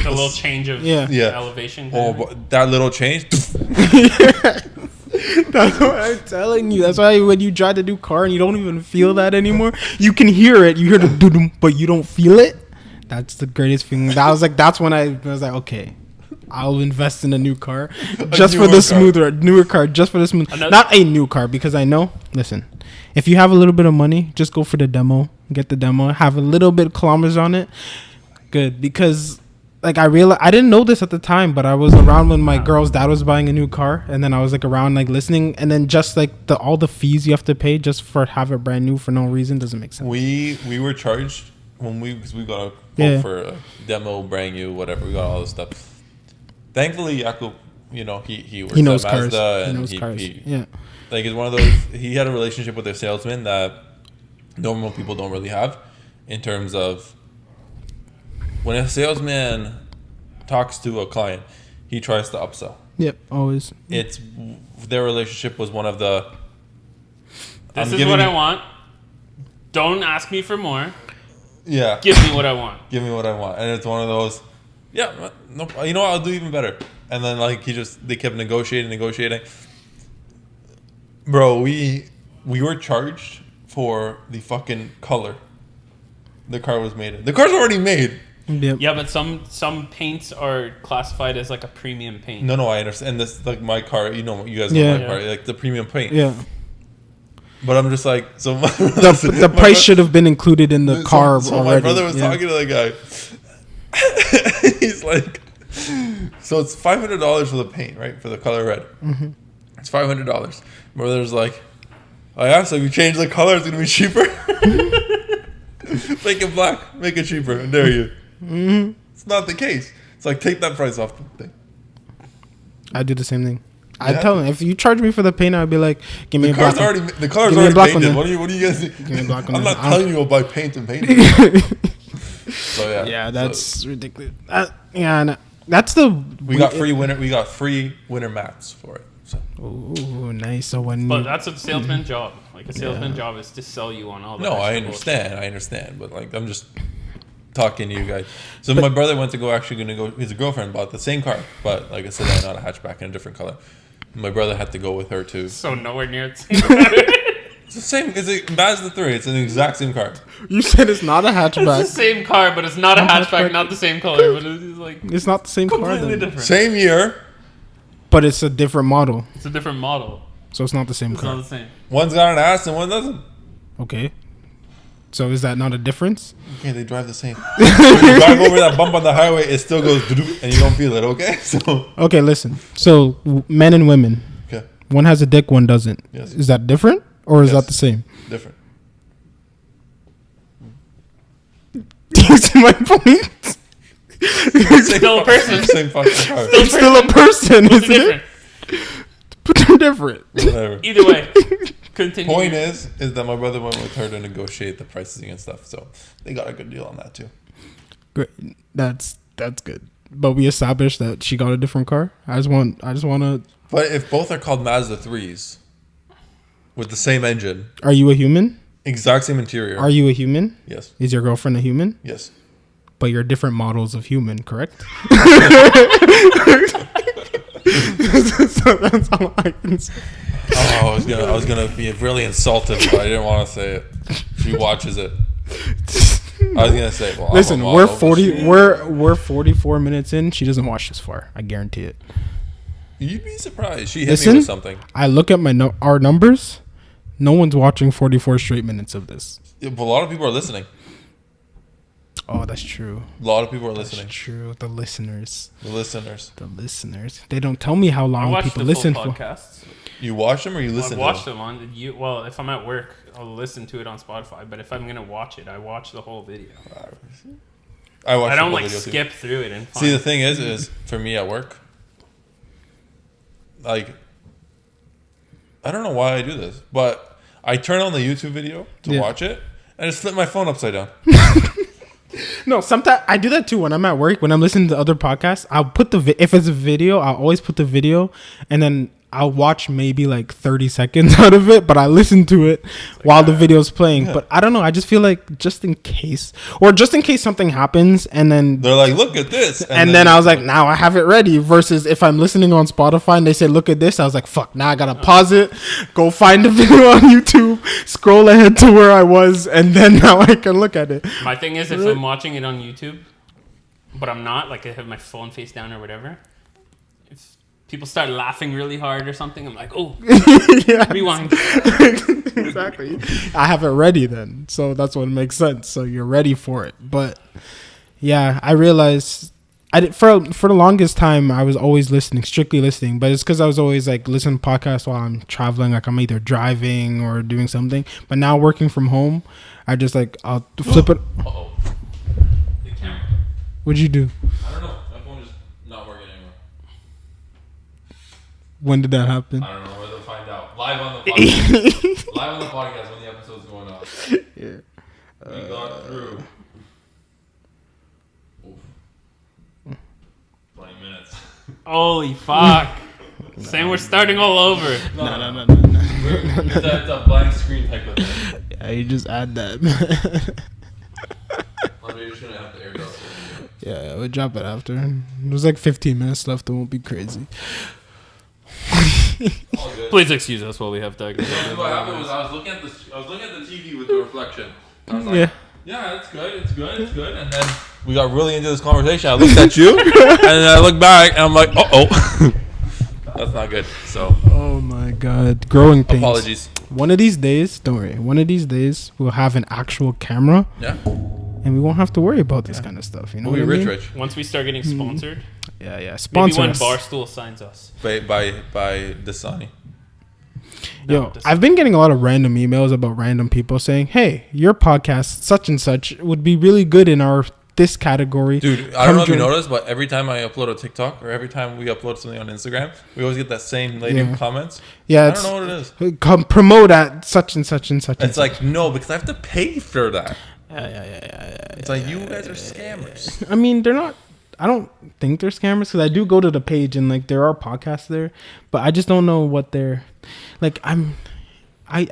a little change of elevation. Oh, but that little change. That's what I'm telling you. That's why when you drive the new car and you don't even feel that anymore, you can hear it. You hear the doo-doo, but you don't feel it. That's the greatest thing. That was like, that's when I was like, okay, I'll invest in a new car just for the smoother, newer car, just for the smooth. Not a new car, because I know. Listen, if you have a little bit of money, just go for the demo. Get the demo. Have a little bit of kilometers on it. Good, because like I realized, I didn't know this at the time, but I was around when my girl's dad was buying a new car, and then I was like around like listening, and then just like all the fees you have to pay just for have it brand new for no reason doesn't make sense. We were charged when because we got a quote for a demo, brand new, whatever. We got all this stuff. Thankfully, Jakob, you know, he works knows at cars. Mazda, He and knows cars. Yeah, like it's one of those. He had a relationship with a salesman that normal people don't really have, in terms of when a salesman talks to a client, he tries to upsell. Yep, always. It's their relationship was one of the. This is what I want. Don't ask me for more. Yeah. Give me what I want. Give me what I want, and it's one of those. Yeah, no, you know what? I'll do even better. And then like they kept negotiating. Bro, we were charged for the fucking color the car was made in. The car's already made. Yep. Yeah, but some paints are classified as like a premium paint. No, I understand. This like my car. You guys know my car, like the premium paint. Yeah. But I'm just like, so the price should have been included in the car so already. My brother was talking to the guy. He's like, so it's $500 for the paint, right? For the color red. Mm-hmm. It's $500. My brother's like, oh yeah, so if you change the color, it's gonna be cheaper. Make it black, make it cheaper. I dare you. Mm-hmm. It's not the case. It's like, take that price off the thing. I do the same thing. I tell him, if you charge me for the paint, I'd be like, give me a black one. The car's already painted. What are you guys? Give me a black one. I'm not telling you to buy paint and paint it. So yeah. Yeah, that's ridiculous. That's the. We got free winter mats for it. So. Oh, nice. So but that's a salesman's job. Like a salesman's job is to sell you on all that. No, I understand. But like, I'm just talking to you guys. So my brother went to go. His girlfriend bought the same car, but like I said, not a hatchback in a different color. My brother had to go with her too. So nowhere near the same. It's the same. It's a Mazda 3. It's an exact same car. You said it's not a hatchback. It's the same car, but it's not a hatchback. Not the same color, but it's like it's not the same car. Completely different. Same year, but it's a different model. It's a different model. So it's not the same car. It's not the same. One's got an ass and one doesn't. Okay. So is that not a difference? Okay, they drive the same. When you drive over that bump on the highway, it still goes and you don't feel it. Okay, so. Okay, listen. So men and women. Okay. One has a dick, one doesn't. Yes. Is that different, or is that the same? Different. Do you see my point? Still a person. Same fucking car. It's still a person, isn't it? But they're different. Whatever. Either way. Continue. Point is that my brother went with her to negotiate the pricing and stuff, so they got a good deal on that too. Great. That's good. But we established that she got a different car. I just want to. But if both are called Mazda 3s with the same engine, Are you a human? exact same interior. Are you a human? Yes. Is your girlfriend a human? Yes. But you're different models of human, correct? So that's all I can say. Oh, I was gonna be really insulted, but I didn't want to say it. She watches it. I was gonna say, well, Listen, we're 44 minutes in. She doesn't watch this far. I guarantee it. You'd be surprised. She hit me with something. I look at our numbers. No one's watching 44 straight minutes of this. Yeah, but a lot of people are listening. Oh, that's true. A lot of people are listening. That's true. The listeners. They don't tell me how long people listen for. Podcasts. You watch them or you listen to them? I watch them on well, if I'm at work, I'll listen to it on Spotify. But if I'm gonna watch it, I watch the whole video. I watch. I don't football like videos too. skip through it and See, the find. thing is for me at work, like, I don't know why I do this, but I turn on the YouTube video to watch it and just flip my phone upside down. No, sometimes I do that too when I'm at work. When I'm listening to other podcasts, I'll put if it's a video, I'll always put the video, and then I'll watch maybe like 30 seconds out of it, but I listen to it while the video's playing. But I don't know. I just feel like just in case something happens, and then They're like, look at this. and then I was like, now I have it ready. Versus if I'm listening on Spotify and they say, look at this, I was like, fuck, now I gotta pause it, go find the video on YouTube, scroll ahead to where I was, and then now I can look at it. My thing is, if I'm watching it on YouTube, but I'm not, like I have my phone face down or whatever, if people start laughing really hard or something, I'm like, oh, Yeah. rewind. Exactly. I have it ready then, so that's what makes sense. So you're ready for it. But yeah, I realized I did for the longest time I was always strictly listening, but it's because I was always like listening to podcasts while I'm traveling, like I'm either driving or doing something. But now working from home, I just like I'll flip it. Uh-oh. The camera. What'd you do? I don't know. My phone is not working anymore. When did that happen? I don't know. We'll find out. Live on the podcast. Live on the podcast when the episode's going on. Yeah. We got through. Oof. 20 minutes. Holy fuck. Saying we're starting all over. No. It's a blank screen type of thing. Yeah, you just add that. We're just gonna have to air drop it. Yeah, we'll drop it after. There's like 15 minutes left. It won't be crazy. All good. Please excuse us while we have to. What happened was I was looking at the TV with the reflection. I was like, yeah, it's good. And then we got really into this conversation. I looked at you, and then I looked back, and I'm like, oh, that's not good. So, Oh my god, growing pains. apologies. One of these days, don't worry. One of these days, we'll have an actual camera, Yeah, and we won't have to worry about this kind of stuff. You know, we'll be what I mean? rich. Once we start getting sponsored, Yeah. maybe Sponsor when us. Barstool signs us. By Dasani. Yo, I've been getting a lot of random emails about random people saying, "Hey, your podcast, such and such, would be really good in our this category." Dude, I don't know if you noticed, but every time I upload a TikTok or every time we upload something on Instagram, we always get that same lady who comments. Yeah, I don't know what it is. Come promote at such and such and such. It's like, no, because I have to pay for that. Yeah. It's like, you guys are scammers. I mean, they're not. I don't think they're scammers because I do go to the page and like there are podcasts there, but I just don't know what they're like. I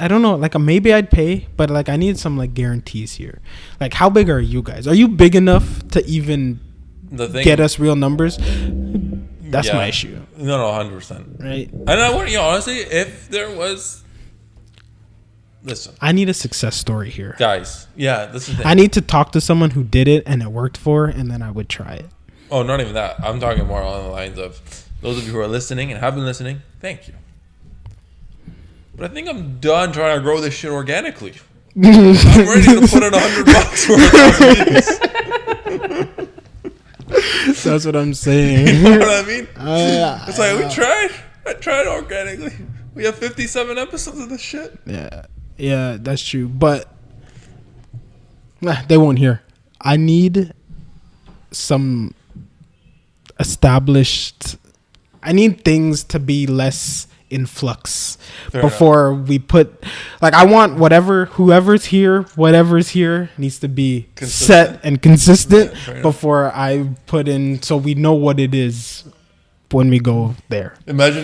don't know. Like maybe I'd pay, but like I need some like guarantees here. Like how big are you guys? Are you big enough to even get us real numbers? That's my issue. No, 100%. Right. And I want honestly, if there was, listen, I need a success story here. guys. Yeah, this is the thing. I need to talk to someone who did it and it worked for, and then I would try it. Oh, not even that. I'm talking more on the lines of those of you who are listening and have been listening. Thank you. But I think I'm done trying to grow this shit organically. I'm ready to put in $100 for a views. That's what I'm saying. You know what I mean? It's like we tried. I tried organically. We have 57 episodes of this shit. Yeah, that's true. But they won't hear. I need some established. I need things to be less in flux before we put. Like I want whoever's here needs to be set and consistent before I put in, so we know what it is when we go there. Imagine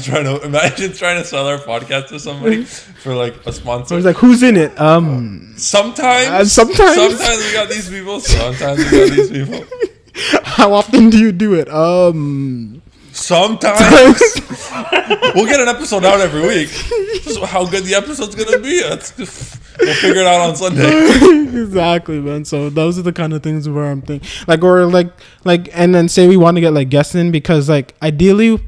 trying to sell our podcast to somebody for like a sponsor. I was like, who's in it? Sometimes we got these people. Sometimes we got these people. How often do you do it? Sometimes we'll get an episode out every week. Just how good the episode's gonna be. We'll figure it out on Sunday. Exactly, man. So those are the kind of things where I'm thinking, and then say we want to get like guests in, because like ideally,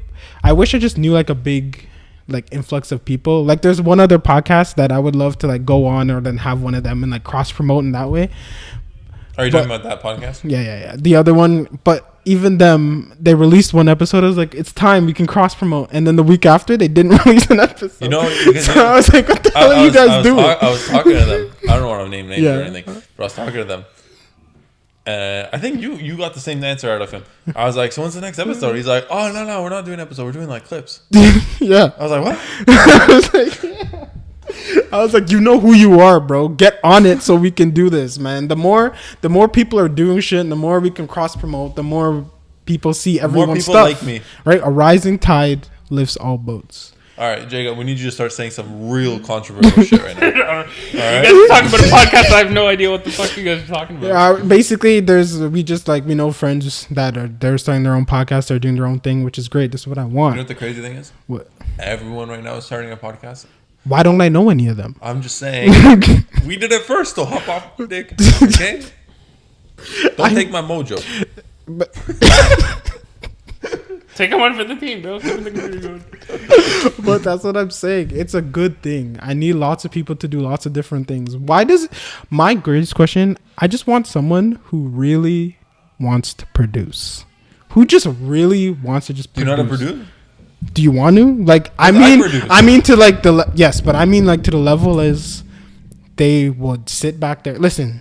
I wish I just knew like a big like influx of people. Like there's one other podcast that I would love to like go on or then have one of them and like cross promote in that way. Are you talking about that podcast? Yeah. The other one, but even them, they released one episode. I was like, it's time, we can cross promote. And then the week after, they didn't release an episode. You know, so I was like, what the hell are you guys doing? I was talking to them. I don't want to name names or anything, but I was talking to them. I think you got the same answer out of him. I was like, so when's the next episode? He's like, oh, no, we're not doing an episode. We're doing like clips. Yeah. I was like, what? I was like, you know who you are, bro. Get on it so we can do this, man. The more people are doing shit, the more we can cross promote, the more people see everyone's stuff. More people like me. Right? A rising tide lifts all boats. All right, Jacob, we need you to start saying some real controversial shit right now. You guys are talking about a podcast. I have no idea what the fuck you guys are talking about. Basically, we know friends that they're starting their own podcast. They're doing their own thing, which is great. This is what I want. You know what the crazy thing is? What? Everyone right now is starting a podcast. Why don't I know any of them? I'm just saying. We did it first, so hop off, dick. Okay? Don't take my mojo. But Take one for the team, bro. But that's what I'm saying. It's a good thing. I need lots of people to do lots of different things. My greatest question, I just want someone who really wants to produce. Who just really wants to just produce. Do you know how to produce? Do you want to? Like, I mean to like yes, but I mean like to the level as they would sit back there. Listen,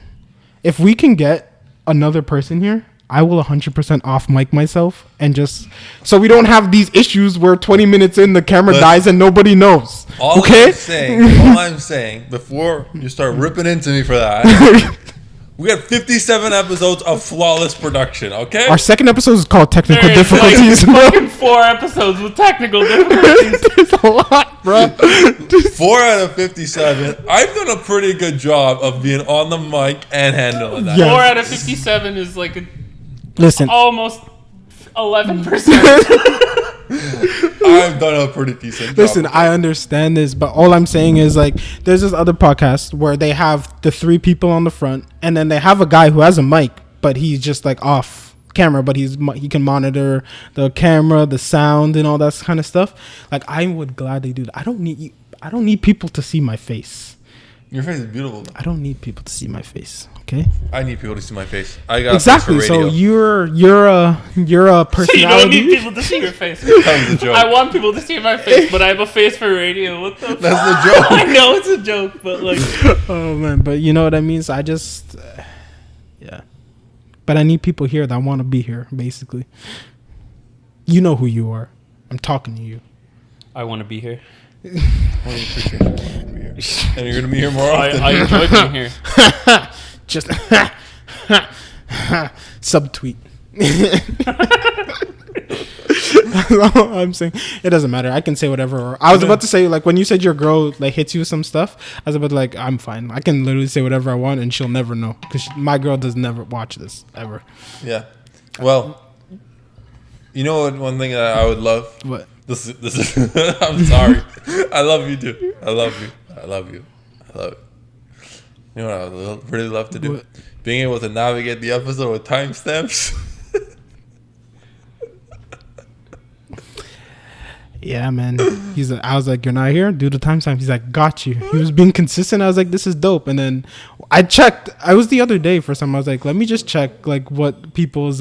if we can get another person here, I will 100% off mic myself and just so we don't have these issues where 20 minutes in the camera dies and nobody knows. All I'm saying before you start ripping into me for that, we had 57 episodes of flawless production. Okay, our second episode is called technical difficulties. Like fucking 4 episodes with technical difficulties. There's a lot, bro. 4 out of 57. I've done a pretty good job of being on the mic and handling that. Yes. 4 out of 57 is like almost 11%. I've done a pretty decent job. Listen, I understand this, but all I'm saying is like there's this other podcast where they have the 3 people on the front and then they have a guy who has a mic, but he's just like off camera, but he can monitor the camera, the sound and all that kind of stuff. Like I would gladly do that. I don't need people to see my face. Your face is beautiful though. I don't need people to see my face. Okay. I need people to see my face. I got exactly. A face for radio. So you're a personality. So you don't need people to see your face. That was a joke. I want people to see my face, but I have a face for radio. What the? That's the joke. I know it's a joke, but like. Oh man, but you know what I mean. So I just, yeah. But I need people here that want to be here. Basically, you know who you are. I'm talking to you. I want to be here. Well, appreciate you wanting to be here. And you're gonna be here more often. I enjoy being here. Just subtweet. That's all I'm saying. It doesn't matter. I can say whatever. I was about to say, like, when you said your girl like hits you with some stuff, I was about to like, I'm fine. I can literally say whatever I want and she'll never know because my girl does never watch this ever. Yeah. Well, you know what? One thing that I would love. What? This is. I'm sorry. I love you too. I love you. I love you. I love it. You know what I would really love to do? What? Being able to navigate the episode with timestamps. Yeah, man. I was like, you're not here? Do the timestamp. He's like, got you. He was being consistent. I was like, this is dope. And then I checked. I was the other day for some. I was like, let me just check like what people's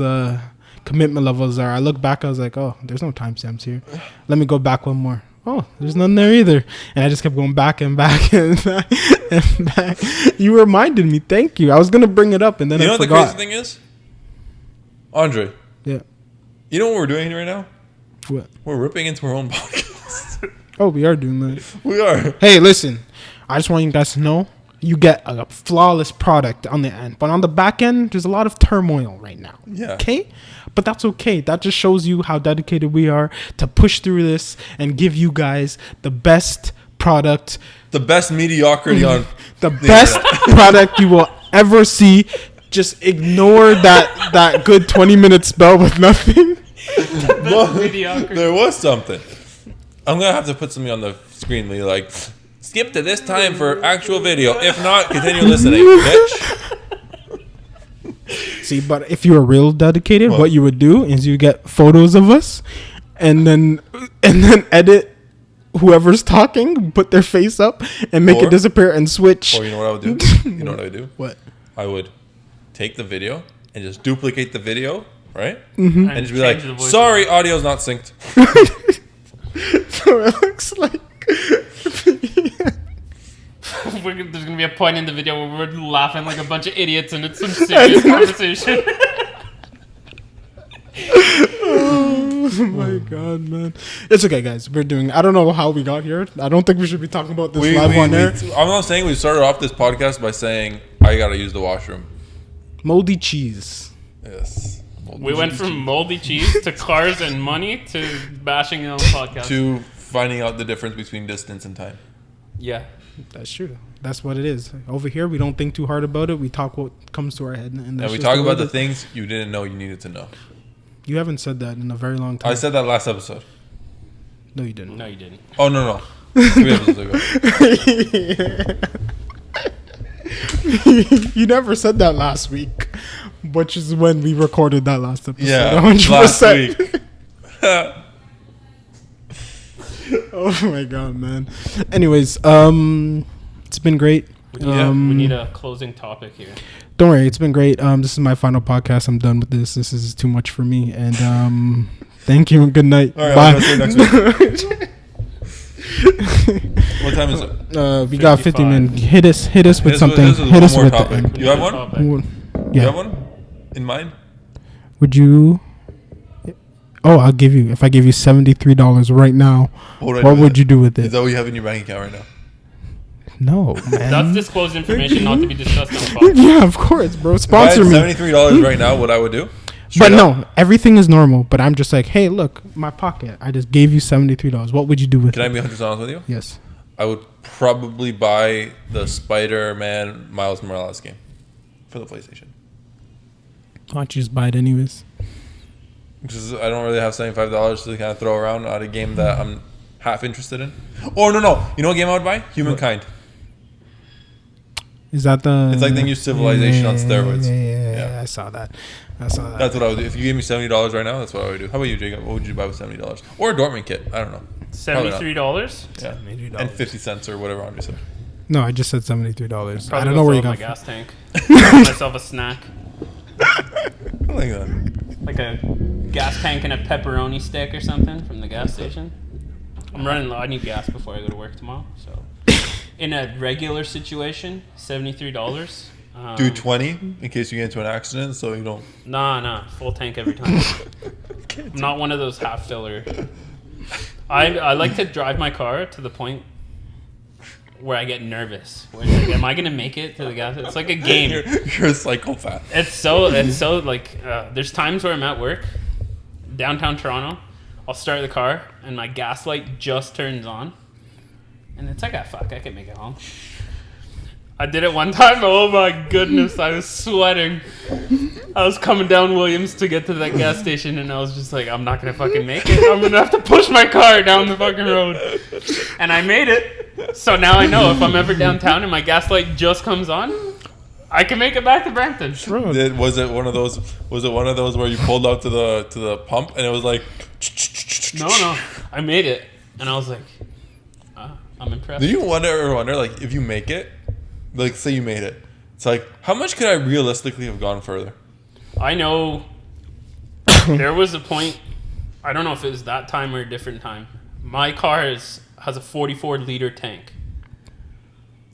commitment levels are. I look back. I was like, oh, there's no timestamps here. Let me go back one more. Oh, there's none there either. And I just kept going back and back and back and back. You reminded me. Thank you. I was gonna bring it up and then I forgot. You know what the crazy thing is, Andre? Yeah. You know what we're doing right now? What? We're ripping into our own podcast. Oh, we are doing that. We are. Hey, listen. I just want you guys to know you get a flawless product on the end, but on the back end, there's a lot of turmoil right now. Yeah. Okay? But that's okay. That just shows you how dedicated we are to push through this and give you guys the best product. The best mediocrity on the best product you will ever see. Just ignore that good 20-minute spell with nothing. Well, there was something. I'm going to have to put something on the screen. Like, skip to this time for actual video. If not, continue listening, bitch. See, but if you were real dedicated, what you would do is you get photos of us and then edit whoever's talking, put their face up and make it disappear and switch. Or you know what I would do? You know what I would do? What? I would take the video and just duplicate the video, right? Mm-hmm. And just be like, sorry, audio's not synced. So it looks like... There's gonna be be a point in the video where we're laughing like a bunch of idiots and it's some serious conversation. Oh my god, man! It's okay, guys. We're doing. I don't know how we got here. I don't think we should be talking about this live on air. I'm not saying we started off this podcast by saying I gotta use the washroom. Moldy cheese. Yes. We went from moldy cheese to cars and money to bashing on the podcast. To finding out the difference between distance and time. Yeah. That's true. That's what it is. Over here, we don't think too hard about it. We talk what comes to our head, and we talk about the things you didn't know you needed to know. You haven't said that in a very long time. I said that last episode. No, you didn't. No, you didn't. Oh, no. 3 episodes ago. You never said that last week, which is when we recorded that last episode. Yeah, 100%. last week. Oh my god, man. Anyways, it's been great. We need a closing topic here. Don't worry, it's been great. This is my final podcast. I'm done with this. This is too much for me. And thank you and good night. All right, bye. I'll see you next week. What time is it? We got 50 minutes. Hit us with something. This is Hit one us more with topic. the You have one? Yeah. You have one in mind? Would you? Oh, I'll give you. If I give you $73 right now, what would you do with Is it? that what you have in your bank account right now? No, man. That's disclosed information not to be discussed on the podcast. Yeah, of course, bro. Sponsor if I me. had $73 right now, what I would do? But Straight up, no, everything is normal. But I'm just like, hey, look, my pocket. I just gave you $73. What would you do with Can it? I be 100% honest with you? Yes. I would probably buy the Spider-Man Miles Morales game for the PlayStation. Why don't you just buy it anyways? Because I don't really have $75 to kind of throw around on a game that I'm half interested in. Or no. You know what game I would buy? Humankind. Is that the? It's like the new Civilization on steroids. Yeah, I saw that. That's what I would do. If you gave me $70 right now, that's what I would do. How about you, Jacob? What would you buy with $70? Or a Dortmund kit? I don't know. $73? Yeah. $73. And 50 cents or whatever Andre said. No, I just said $73. Probably I don't know where you my got. gas tank. Get myself a snack. I like that. Like a gas tank and a pepperoni stick or something from the gas station. I'm running low. I need gas before I go to work tomorrow. So, in a regular situation, $73. Do 20 in case you get into an accident, so you don't. Nah, full tank every time. I'm not one of those half filler. I like to drive my car to the point where I get nervous. Where it's like, am I gonna make it to the gas? It's like a game. You're a psychopath. It's so like. There's times where I'm at work, downtown Toronto. I'll start the car and my gas light just turns on, and it's like, fuck, I can make it home. I did it one time. Oh my goodness, I was sweating. I was coming down Williams to get to that gas station, and I was just like, I'm not gonna fucking make it. I'm gonna have to push my car down the fucking road. And I made it. So now I know if I'm ever downtown and my gas light just comes on, I can make it back to Brampton. Was it one of those? Was it one of those where you pulled out to the pump and it was like? No, I made it, and I was like, I'm impressed. Do you wonder like if you make it, like say you made it, it's like how much could I realistically have gone further? I know there was a point. I don't know if it was that time or a different time. My car has a 44-liter tank.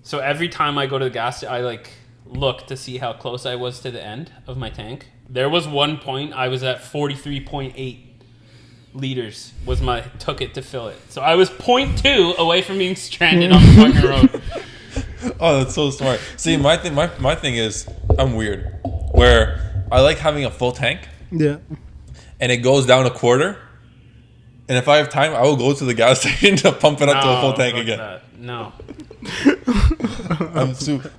So every time I go to the gas, I like look to see how close I was to the end of my tank. There was one point I was at 43.8 liters took it to fill it. So I was 0.2 away from being stranded on the fucking road. Oh, that's so smart. See, my thing is I'm weird, where I like having a full tank. Yeah. And it goes down a quarter. And if I have time, I will go to the gas station to pump it up to a full tank again. No.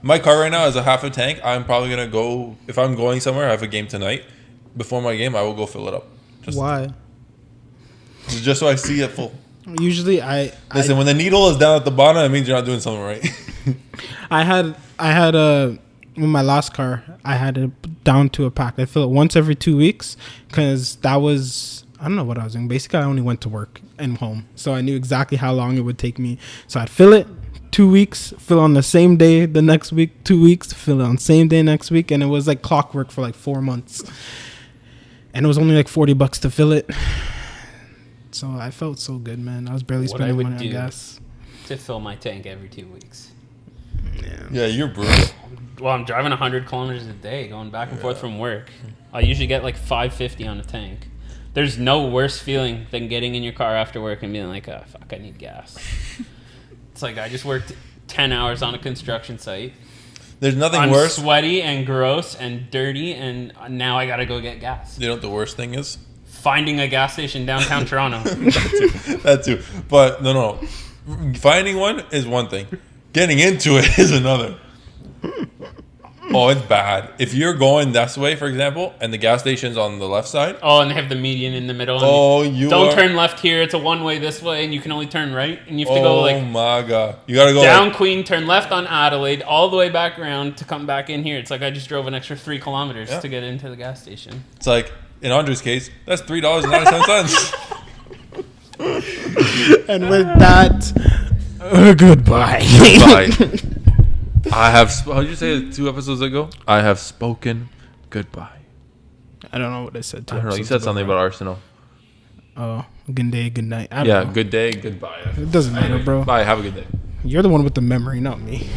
My car right now is a half a tank. I'm probably gonna go if I'm going somewhere. I have a game tonight. Before my game, I will go fill it up. Why? Just so I see it full. Usually, Listen, when the needle is down at the bottom, it means you're not doing something right. I had with my last car, I had it down to a pack. I fill it once every 2 weeks because that was, I don't know what I was doing. Basically, I only went to work and home, so I knew exactly how long it would take me. So I'd fill it 2 weeks, fill on the same day the next week, 2 weeks, fill it on the same day next week, and it was like clockwork for like 4 months. And it was only like $40 to fill it. So I felt so good, man. I was barely spending money on gas. To fill my tank every 2 weeks. Yeah, you're brutal. Well, I'm driving 100 kilometers a day going back and forth from work. I usually get like 550 on a tank. There's no worse feeling than getting in your car after work and being like, oh, fuck, I need gas. It's like I just worked 10 hours on a construction site. There's nothing I'm worse. sweaty and gross and dirty, and now I gotta go get gas. You know what the worst thing is? Finding a gas station downtown Toronto. That too. But no. Finding one is one thing. Getting into it is another. Oh, it's bad. If you're going this way, for example, and the gas station's on the left side. Oh, and they have the median in the middle. Don't turn left here. It's a one-way this way, and you can only turn right. And you have to go like... Oh, my God. You got to go... Down Queen, turn left on Adelaide, all the way back around to come back in here. It's like I just drove an extra 3 kilometers to get into the gas station. It's like, in Andre's case, that's $3.97. And with that, goodbye. Goodbye. I have... How did you say it 2 episodes ago? I have spoken goodbye. I don't know what I said. I don't know. You said something about Arsenal. Oh, good day, good night. Yeah, good day, goodbye. It doesn't matter, bro. Bye. Have a good day. You're the one with the memory, not me.